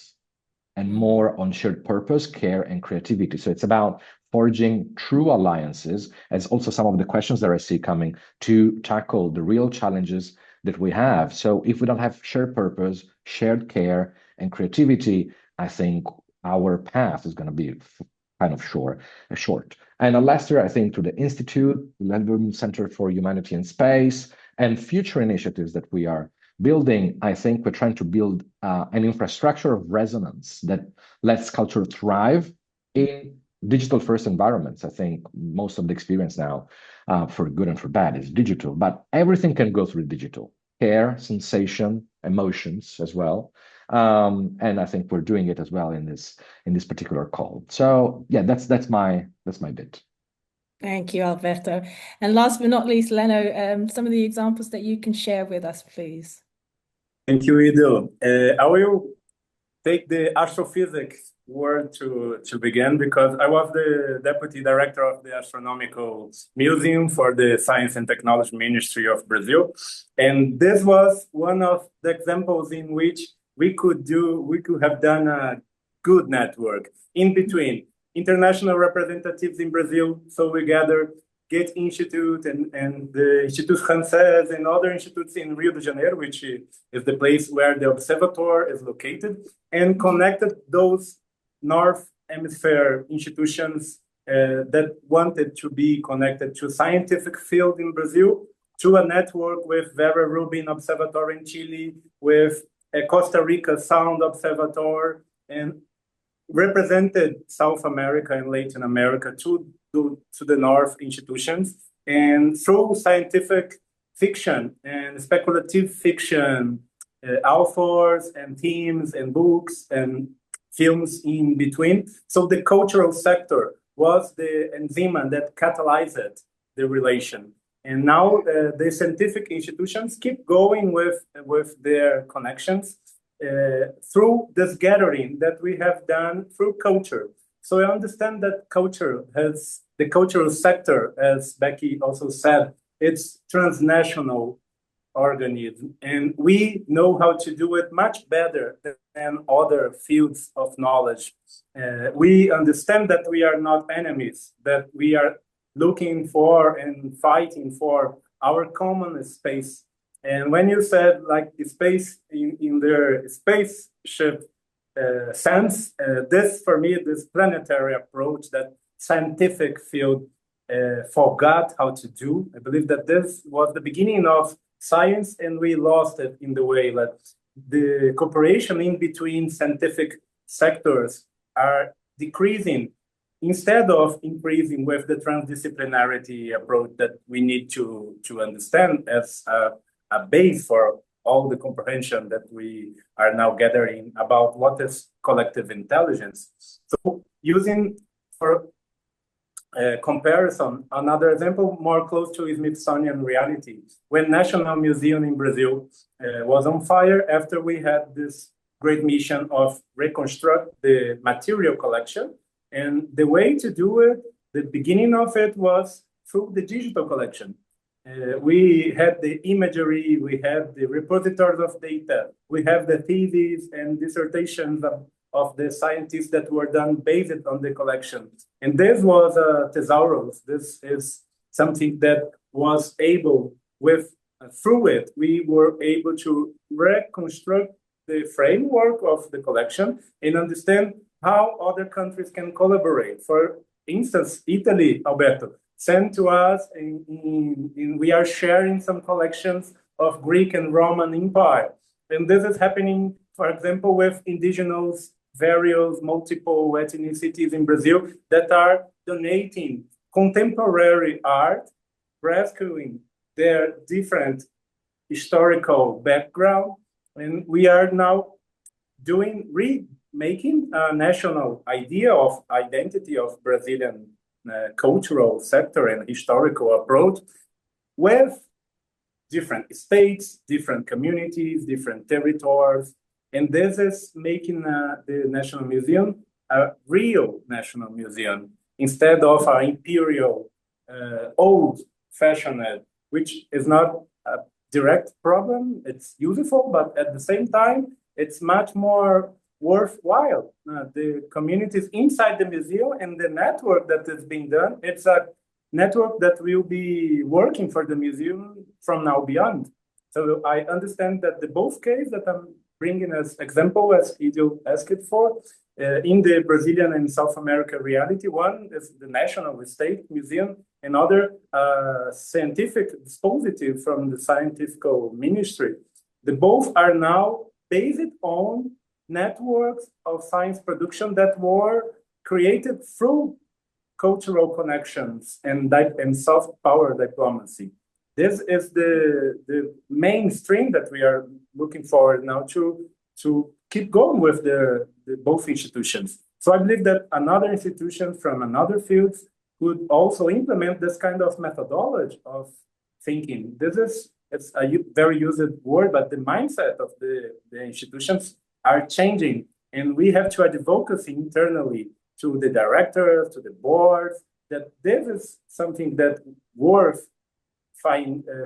and more on shared purpose, care, and creativity. So it's about forging true alliances, as also some of the questions that I see coming to tackle the real challenges that we have. So if we don't have shared purpose, shared care, and creativity, I think our path is going to be kind of short. And at Leicester, I think through the Institute, the Leno Center for Humanity and Space, and future initiatives that we are building, I think we're trying to build an infrastructure of resonance that lets culture thrive in digital first environments. I think most of the experience now, for good and for bad, is digital, but everything can go through digital. Care, sensation, emotions as well. And I think we're doing it as well in this particular call. So yeah, that's my bit. Thank you, Alberto. And last but not least, Leno, some of the examples that you can share with us, please. Thank you, Idil. I will take the astrophysics word to begin, because I was the deputy director of the Astronomical Museum for the Science and Technology Ministry of Brazil. And this was one of the examples in which we could have done a good network in between international representatives in Brazil. So we gathered Goethe Institute and the Instituto Francês and other institutes in Rio de Janeiro, which is the place where the observatory is located, and connected those North Hemisphere institutions that wanted to be connected to scientific field in Brazil, to a network with Vera Rubin Observatory in Chile, with Costa Rica Sound Observatory, and represented South America and Latin America to the North institutions. And through scientific fiction and speculative fiction, authors and themes and books and films in between. So the cultural sector was the enzyme that catalyzed the relation. And now the scientific institutions keep going with their connections through this gathering that we have done through culture. So I understand that the cultural sector, as Becky also said, it's transnational organism, and we know how to do it much better than other fields of knowledge. We understand that we are not enemies, that we are looking for and fighting for our common space. And when you said like space in their spaceship sense, this for me, this planetary approach that scientific field forgot how to do. I believe that this was the beginning of science, and we lost it in the way that the cooperation in between scientific sectors are decreasing instead of increasing with the transdisciplinarity approach that we need to understand as a base for all the comprehension that we are now gathering about what is collective intelligence. So using for comparison, another example more close to Smithsonian reality, when National Museum in Brazil was on fire after we had this great mission of reconstruct the material collection. And the way to do it, the beginning of it was through the digital collection. We had the imagery, we had the repositories of data, we have the theses and dissertations of the scientists that were done based on the collection. And this was a thesaurus. This is something that was able, through it, we were able to reconstruct the framework of the collection and understand how other countries can collaborate. For instance, Italy, Alberto, sent to us, we are sharing some collections of Greek and Roman Empire. And this is happening, for example, with indigenous various multiple ethnicities in Brazil that are donating contemporary art, rescuing their different historical background. And we are now making a national idea of identity of Brazilian cultural sector and historical approach with different states, different communities, different territories, And this is making the National Museum a real national museum instead of an imperial, old-fashioned, which is not a direct problem. It's useful, but at the same time, it's much more worthwhile. The communities inside the museum and the network that is being done, it's a network that will be working for the museum from now beyond. So I understand that the both cases that I'm bringing as example, as Idil asked for, in the Brazilian and South America reality, one is the National State Museum, another scientific dispositive from the scientific ministry. The both are now based on networks of science production that were created through cultural connections and soft power diplomacy. This is the mainstream that we are looking forward now to keep going with the both institutions. So I believe that another institution from another fields could also implement this kind of methodology of thinking. It's a very used word, but the mindset of the institutions are changing, and we have to advocate internally to the directors, to the boards, that this is something that worth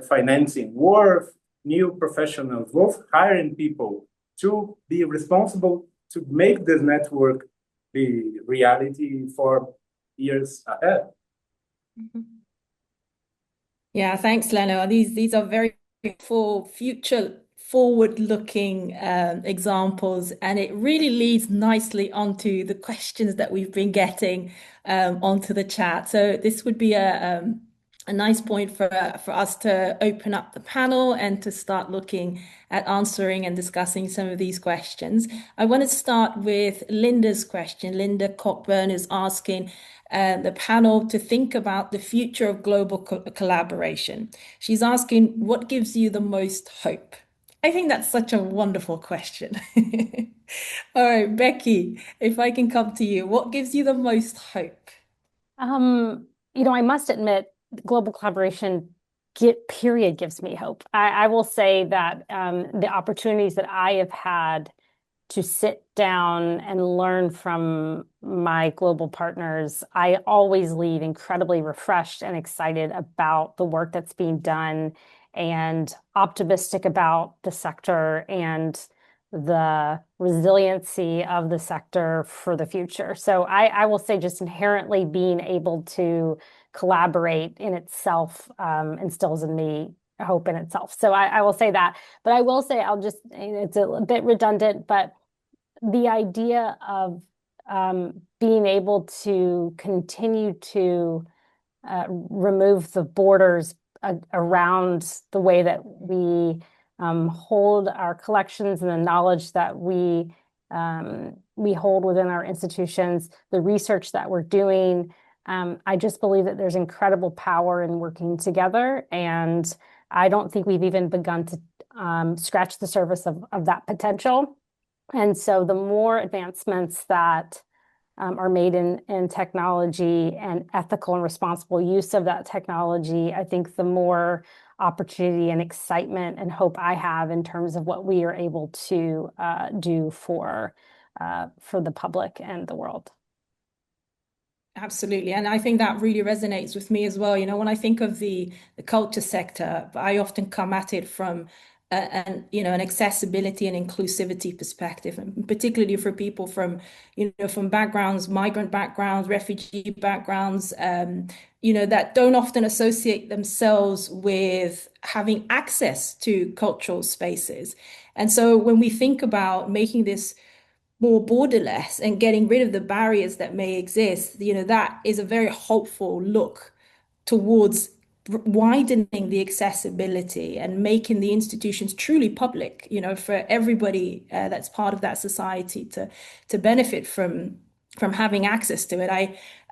financing, worth new professionals, worth hiring people to be responsible to make this network be reality for years ahead. Yeah, thanks, Leno. These are very future forward-looking examples, and it really leads nicely onto the questions that we've been getting onto the chat. So this would be a nice point for us to open up the panel and to start looking at answering and discussing some of these questions. I want to start with Linda's question. Linda Cockburn is asking the panel to think about the future of global collaboration. She's asking, what gives you the most hope? I think that's such a wonderful question. All right, Becky, if I can come to you, what gives you the most hope? I must admit, global collaboration period gives me hope. I will say that the opportunities that I have had to sit down and learn from my global partners, I always leave incredibly refreshed and excited about the work that's being done and optimistic about the sector and the resiliency of the sector for the future. So I will say just inherently being able to collaborate in itself instills in me hope in itself. So I will say that. But I will say, it's a bit redundant, but the idea of being able to continue to remove the borders around the way that we hold our collections and the knowledge that we hold within our institutions, the research that we're doing. I just believe that there's incredible power in working together, and I don't think we've even begun to scratch the surface of that potential. And so the more advancements that are made in technology and ethical and responsible use of that technology, I think the more opportunity and excitement and hope I have in terms of what we are able to do for the public and the world. Absolutely. And I think that really resonates with me as well. When I think of the culture sector, I often come at it from an accessibility and inclusivity perspective, and particularly for people from backgrounds, migrant backgrounds, refugee backgrounds, that don't often associate themselves with having access to cultural spaces. And so when we think about making this more borderless and getting rid of the barriers that may exist, that is a very hopeful look towards widening the accessibility and making the institutions truly public, for everybody that's part of that society to benefit from having access to it.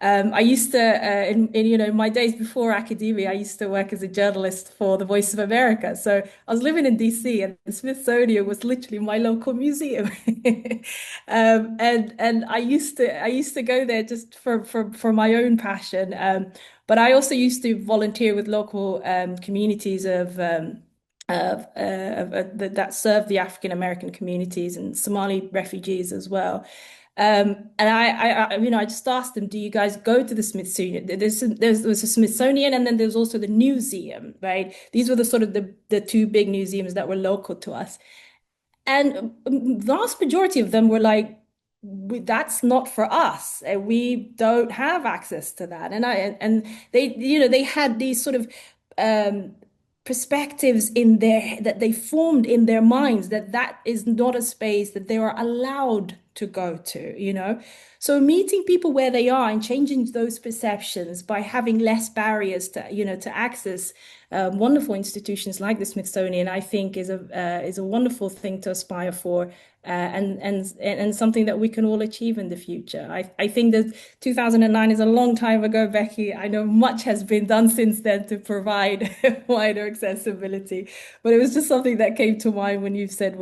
I used to, in my days before academia, I used to work as a journalist for the Voice of America. So I was living in DC, and the Smithsonian was literally my local museum. And I used to go there just for my own passion. But I also used to volunteer with local communities of that serve the African American communities and Somali refugees as well. And I just asked them, do you guys go to the Smithsonian? There's a Smithsonian, and then there's also the museum, right? These were the sort of the two big museums that were local to us. And vast majority of them were like, that's not for us. We don't have access to that. And they had these sort of um, perspectives in their that they formed in their minds that is not a space that they are allowed to go to. So meeting people where they are and changing those perceptions by having less barriers to access wonderful institutions like the Smithsonian, I think is a wonderful thing to aspire for, and something that we can all achieve in the future. I think that 2009 is a long time ago, Becky. I know much has been done since then to provide wider accessibility, but it was just something that came to mind when you said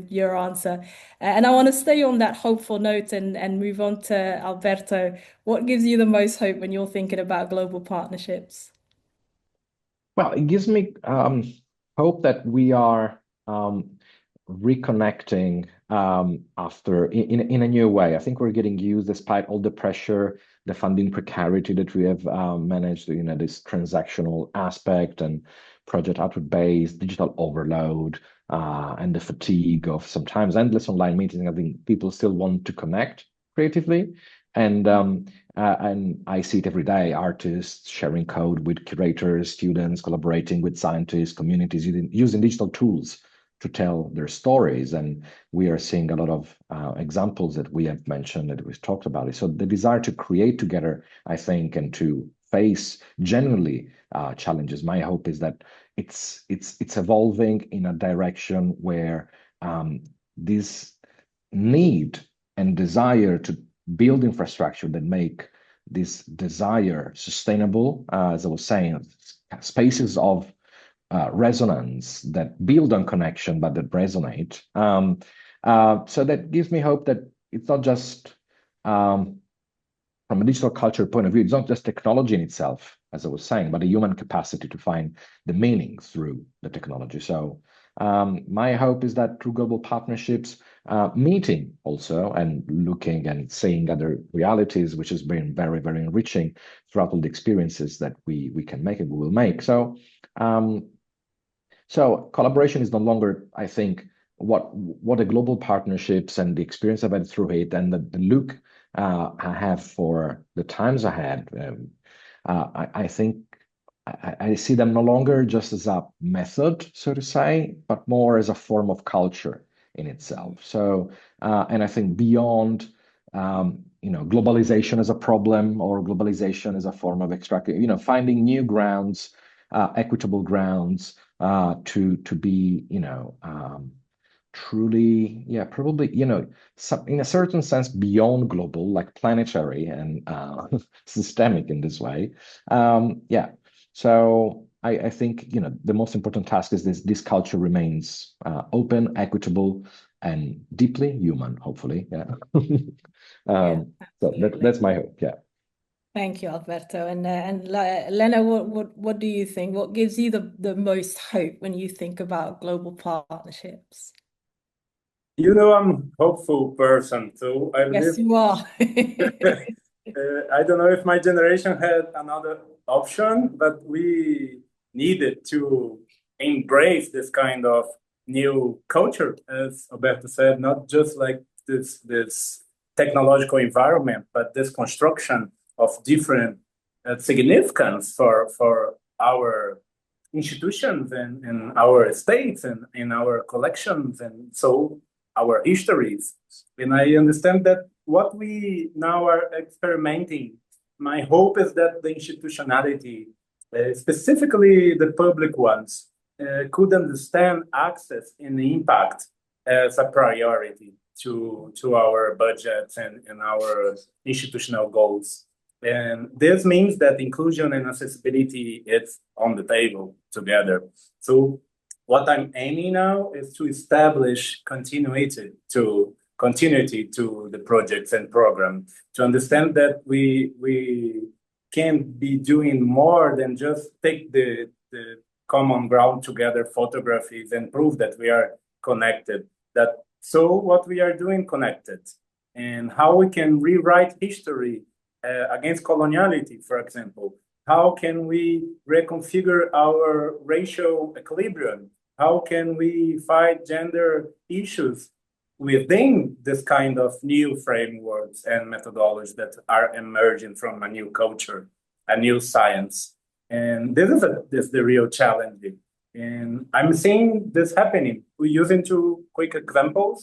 your answer. And I want to stay on that hopeful note and move on to Alberto. What gives you the most hope when you're thinking about global partnerships? Well, it gives me hope that we are reconnecting after in a new way. I think we're getting used, despite all the pressure, the funding precarity that we have managed, this transactional aspect and project output-based digital overload, and the fatigue of sometimes endless online meetings. I think people still want to connect creatively. And I see it every day, artists sharing code with curators, students collaborating with scientists, communities using digital tools to tell their stories. And we are seeing a lot of examples that we have mentioned, that we've talked about it. So the desire to create together, I think, and to face genuinely challenges. My hope is that it's evolving in a direction where this need and desire to build infrastructure that make this desire sustainable, as I was saying, spaces of resonance that build on connection, but that resonate. So that gives me hope that it's not just from a digital culture point of view, it's not just technology in itself, as I was saying, but a human capacity to find the meaning through the technology. So my hope is that through global partnerships, meeting also and looking and seeing other realities, which has been very, very enriching throughout all the experiences that we can make and we will make. So collaboration is no longer, I think, what the global partnerships and the experience I've had through it and the look I have for the times ahead. I think I see them no longer just as a method, so to say, but more as a form of culture in itself. So, and I think beyond, globalization as a problem or globalization as a form of extracting, finding new grounds, equitable grounds to be, truly, probably, in a certain sense beyond global, like planetary and systemic in this way. So I think, the most important task is this culture remains open, equitable, and deeply human, hopefully. So that's my hope. Yeah. Thank you, Alberto. And Lena, what do you think? What gives you the most hope when you think about global partnerships? I'm a hopeful person, so I believe. Yes, you are. I don't know if my generation had another option, but we needed to embrace this kind of new culture, as Alberto said, not just like this technological environment, but this construction of different significance for our institutions and our states and in our collections and so our histories. And I understand that what we now are experimenting, my hope is that the institutionality, specifically the public ones, could understand access and impact as a priority to our budgets and our institutional goals. And this means that inclusion and accessibility is on the table together. So what I'm aiming now is to establish continuity to the projects and program, to understand that we can be doing more than just take the common ground together photographies and prove that we are connected. So what we are doing connected, and how we can rewrite history against coloniality, for example. How can we reconfigure our racial equilibrium? How can we fight gender issues within this kind of new frameworks and methodologies that are emerging from a new culture, a new science? And this is the real challenge. And I'm seeing this happening. We using two quick examples.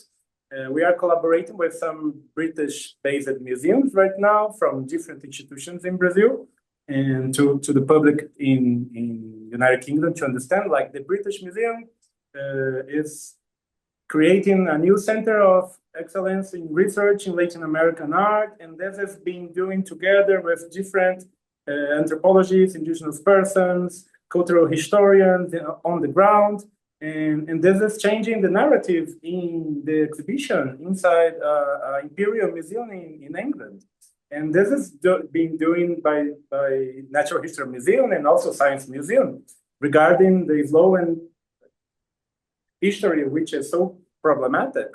We are collaborating with some British-based museums right now from different institutions in Brazil, and to the public in United Kingdom to understand, like the British Museum is creating a new center of excellence in research in Latin American art, and this has been doing together with different anthropologists, indigenous persons, cultural historians on the ground. And this is changing the narrative in the exhibition inside Imperial Museum in England. And this is being doing by Natural History Museum and also Science Museum regarding the Slow history, which is so problematic.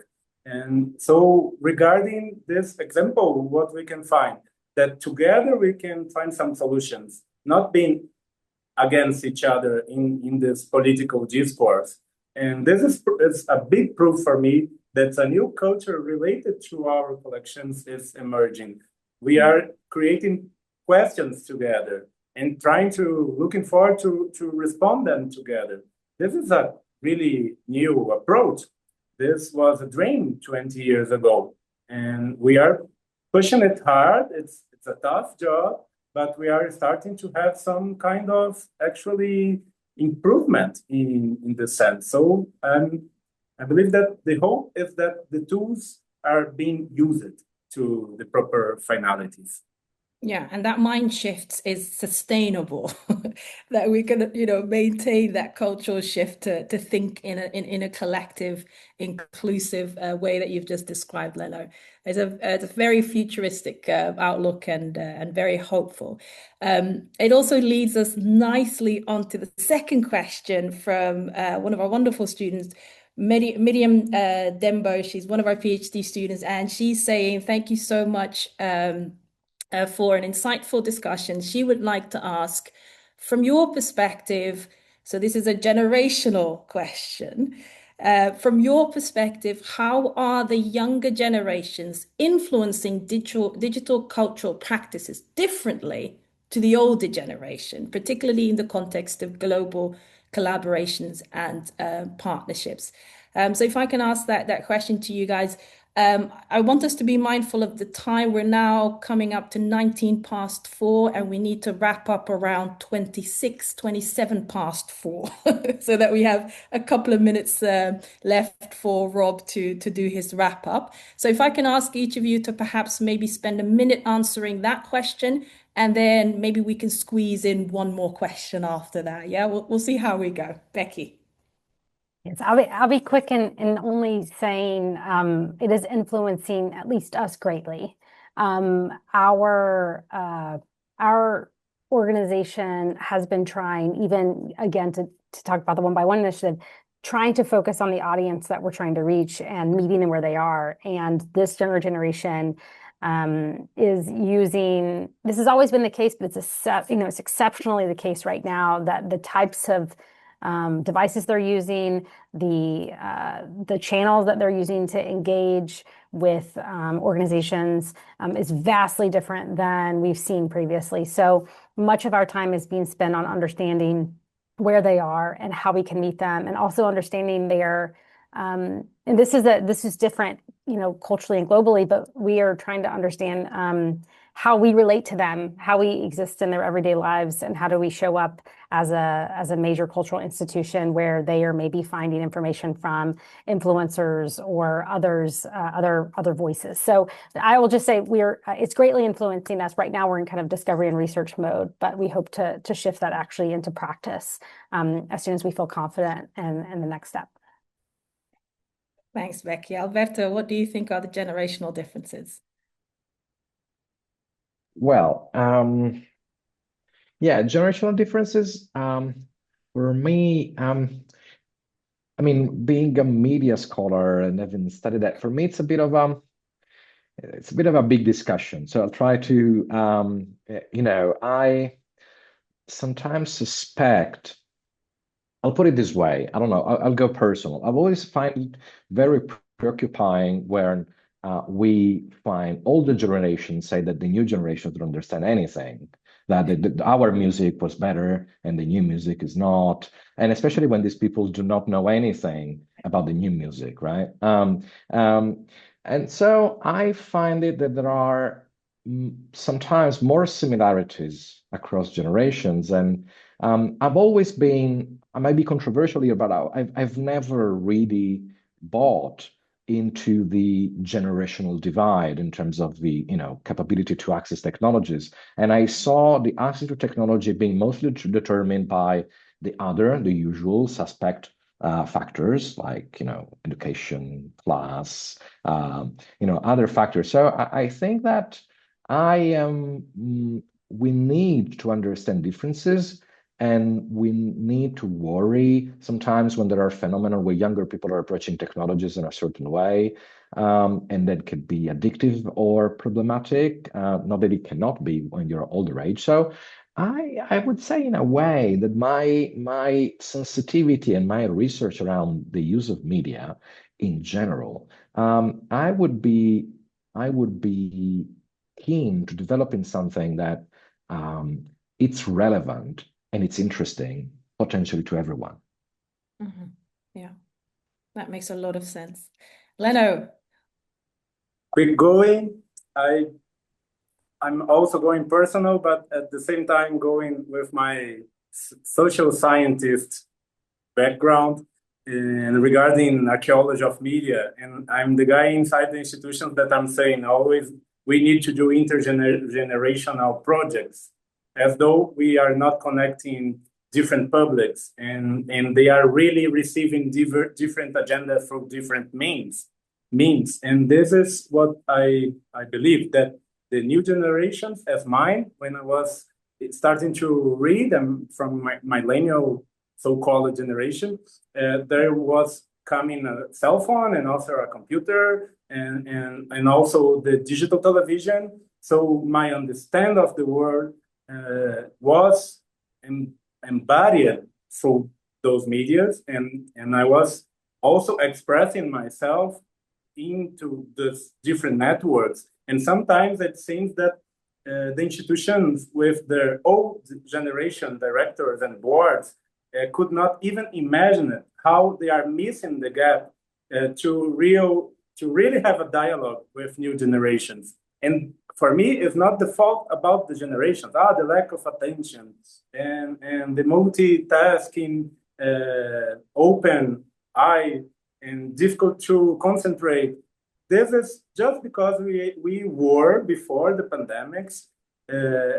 And so regarding this example, what we can find, that together we can find some solutions, not being against each other in this political discourse. And this is a big proof for me that a new culture related to our collections is emerging. We are creating questions together and looking forward to respond them together. This is a really new approach. This was a dream 20 years ago, and we are pushing it hard. It's a tough job, but we are starting to have some kind of actually improvement in this sense. So I believe that the hope is that the tools are being used to the proper finalities. Yeah, and that mind shift is sustainable, that we can, maintain that cultural shift to think in a collective, inclusive way that you've just described, Leno. It's a very futuristic outlook and very hopeful. It also leads us nicely onto the second question from one of our wonderful students, Miriam Dembo. She's one of our PhD students, and she's saying, thank you so much for an insightful discussion. She would like to ask, from your perspective, so this is a generational question, from your perspective, how are the younger generations influencing digital cultural practices differently to the older generation, particularly in the context of global collaborations and partnerships? So if I can ask that question to you guys, I want us to be mindful of the time. We're now coming up to 19 past 4, and we need to wrap up around 27 past 4, so that we have a couple of minutes left for Rob to do his wrap up. So if I can ask each of you to perhaps maybe spend a minute answering that question, and then maybe we can squeeze in one more question after that. Yeah, we'll see how we go. Becky. Yes, I'll be quick in only saying it is influencing at least us greatly. Our organization has been trying, even again to talk about the One by One initiative, trying to focus on the audience that we're trying to reach and meeting them where they are. And this younger generation is using. This has always been the case, but it's exceptionally the case right now, that the types of devices they're using, the channels that they're using to engage with organizations is vastly different than we've seen previously. So much of our time is being spent on understanding where they are and how we can meet them, and also understanding their and this is different, culturally and globally, but we are trying to understand how we relate to them, how we exist in their everyday lives, and how do we show up as a major cultural institution where they are maybe finding information from influencers or other voices. So I will just say it's greatly influencing us. Right now we're in kind of discovery and research mode, but we hope to shift that actually into practice as soon as we feel confident in the next step. Thanks, Becky. Alberto, what do you think are the generational differences? Well, yeah, generational differences. For me, I mean, being a media scholar and having studied that, for me, it's a bit of a big discussion. So I'll try to, I sometimes suspect. I'll put it this way. I don't know. I'll go personal. I've always find it very preoccupying when we find older generations say that the new generation don't understand anything, that our music was better and the new music is not, and especially when these people do not know anything about the new music, right? And so I find it that there are sometimes more similarities across generations, and I've always been, I might be controversial here, but I've never really bought into the generational divide in terms of the capability to access technologies. And I saw the access to technology being mostly determined by the usual suspect factors like education, class, other factors. So I think that I am. We need to understand differences, and we need to worry sometimes when there are phenomena where younger people are approaching technologies in a certain way, and that could be addictive or problematic. Not that it cannot be when you're older age. So I would say in a way that my sensitivity and my research around the use of media in general, I would be keen to developing something that it's relevant and it's interesting potentially to everyone. Mm-hmm. Yeah, that makes a lot of sense. Leno. Quick going. I'm also going personal, but at the same time going with my social scientist background and regarding archaeology of media. And I'm the guy inside the institutions that I'm saying always we need to do intergenerational projects, as though we are not connecting different publics and they are really receiving different agendas from different means. And this is what I believe, that the new generations as mine, when I was starting to read from my millennial so-called generation, there was coming a cell phone and also a computer and also the digital television. So my understanding of the world was embodied through those medias, and I was also expressing myself into these different networks. And sometimes it seems that the institutions with their old generation directors and boards could not even imagine it, how they are missing the gap to really have a dialogue with new generations. And for me, it's not the fault about the generations, the lack of attention and the multitasking, open eye, and difficult to concentrate. This is just because we were, before the pandemics,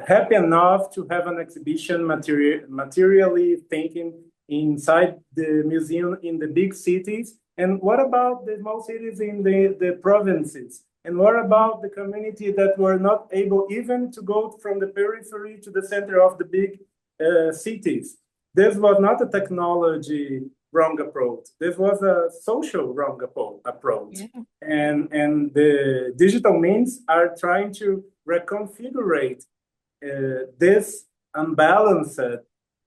happy enough to have an exhibition materially thinking inside the museum in the big cities. And what about the small cities in the provinces? And what about the community that were not able even to go from the periphery to the center of the big cities? This was not a technology wrong approach. This was a social wrong approach. Yeah. And the digital means are trying to reconfigure this unbalanced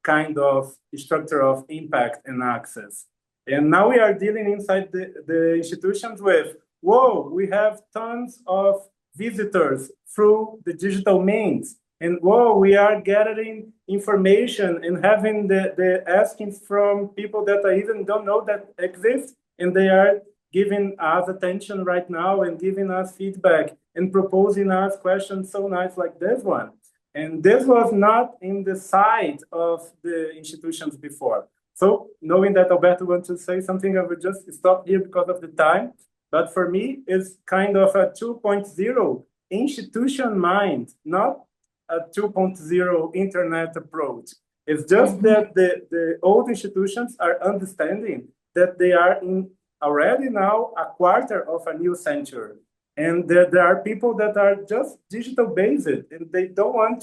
kind of structure of impact and access. And now we are dealing inside the institutions with, whoa, we have tons of visitors through the digital means. And whoa, we are gathering information and having the asking from people that I even don't know that exist. And they are giving us attention right now and giving us feedback and proposing us questions so nice like this one. And this was not in the side of the institutions before. So knowing that Alberto wants to say something, I will just stop here because of the time. But for me, it's kind of a 2.0 institution mind, not a 2.0 internet approach. It's just that the old institutions are understanding that they are in already now a quarter of a new century. And there are people that are just digital based and they don't want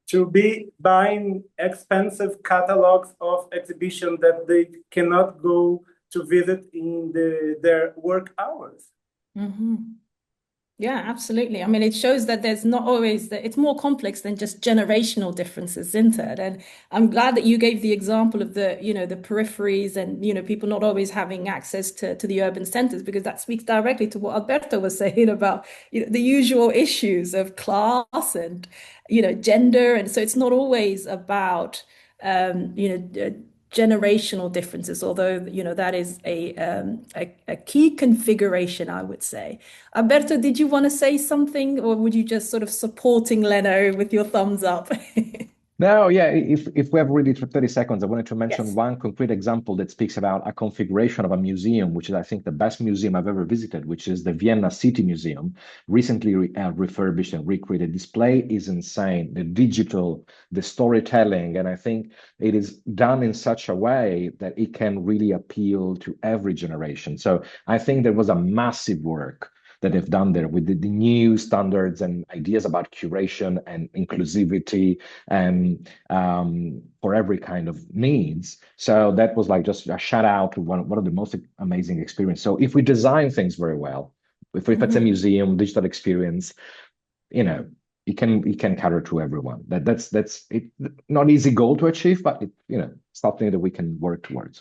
to be buying expensive catalogs of exhibition that they cannot go to visit in their work hours. Mm-hmm. Yeah, absolutely. I mean, it shows that there's not always that it's more complex than just generational differences, isn't it? And I'm glad that you gave the example of the, the peripheries and, people not always having access to the urban centers, because that speaks directly to what Alberto was saying about, the usual issues of class and, gender. And so it's not always about, generational differences, although that is a key configuration, I would say. Alberto, did you want to say something, or would you just sort of supporting Leno with your thumbs up? No, yeah, if we have really for 30 seconds, I wanted to mention Yes. one concrete example that speaks about a configuration of a museum, which is, I think, the best museum I've ever visited, which is the Vienna City Museum, recently refurbished and recreated. Display is insane. The digital, the storytelling, and I think it is done in such a way that it can really appeal to every generation. So I think there was a massive work that they've done there with the new standards and ideas about curation and inclusivity and for every kind of needs. So that was like just a shout out to one of the most amazing experience. So if we design things very well, if it's a museum, digital experience, it can cater to everyone. That's it. Not easy goal to achieve, but something that we can work towards.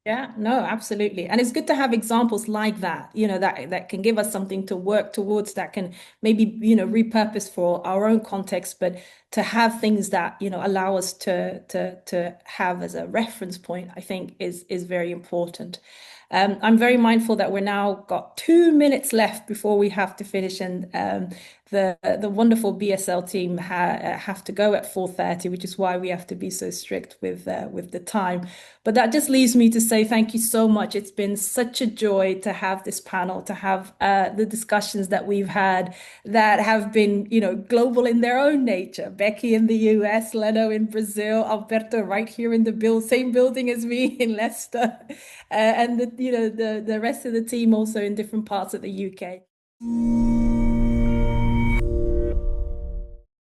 Yeah, no, absolutely. And it's good to have examples like that, that can give us something to work towards, that can maybe, repurpose for our own context, but to have things that, allow us to have as a reference point, I think is very important. I'm very mindful that we're now got 2 minutes left before we have to finish, and the wonderful BSL team have to go at 4:30, which is why we have to be so strict with the time. But that just leaves me to say thank you so much. It's been such a joy to have this panel, to have the discussions that we've had that have been, global in their own nature. Becky in the US, Leno in Brazil, Alberto right here in the same building as me in Leicester, and the rest of the team also in different parts of the UK.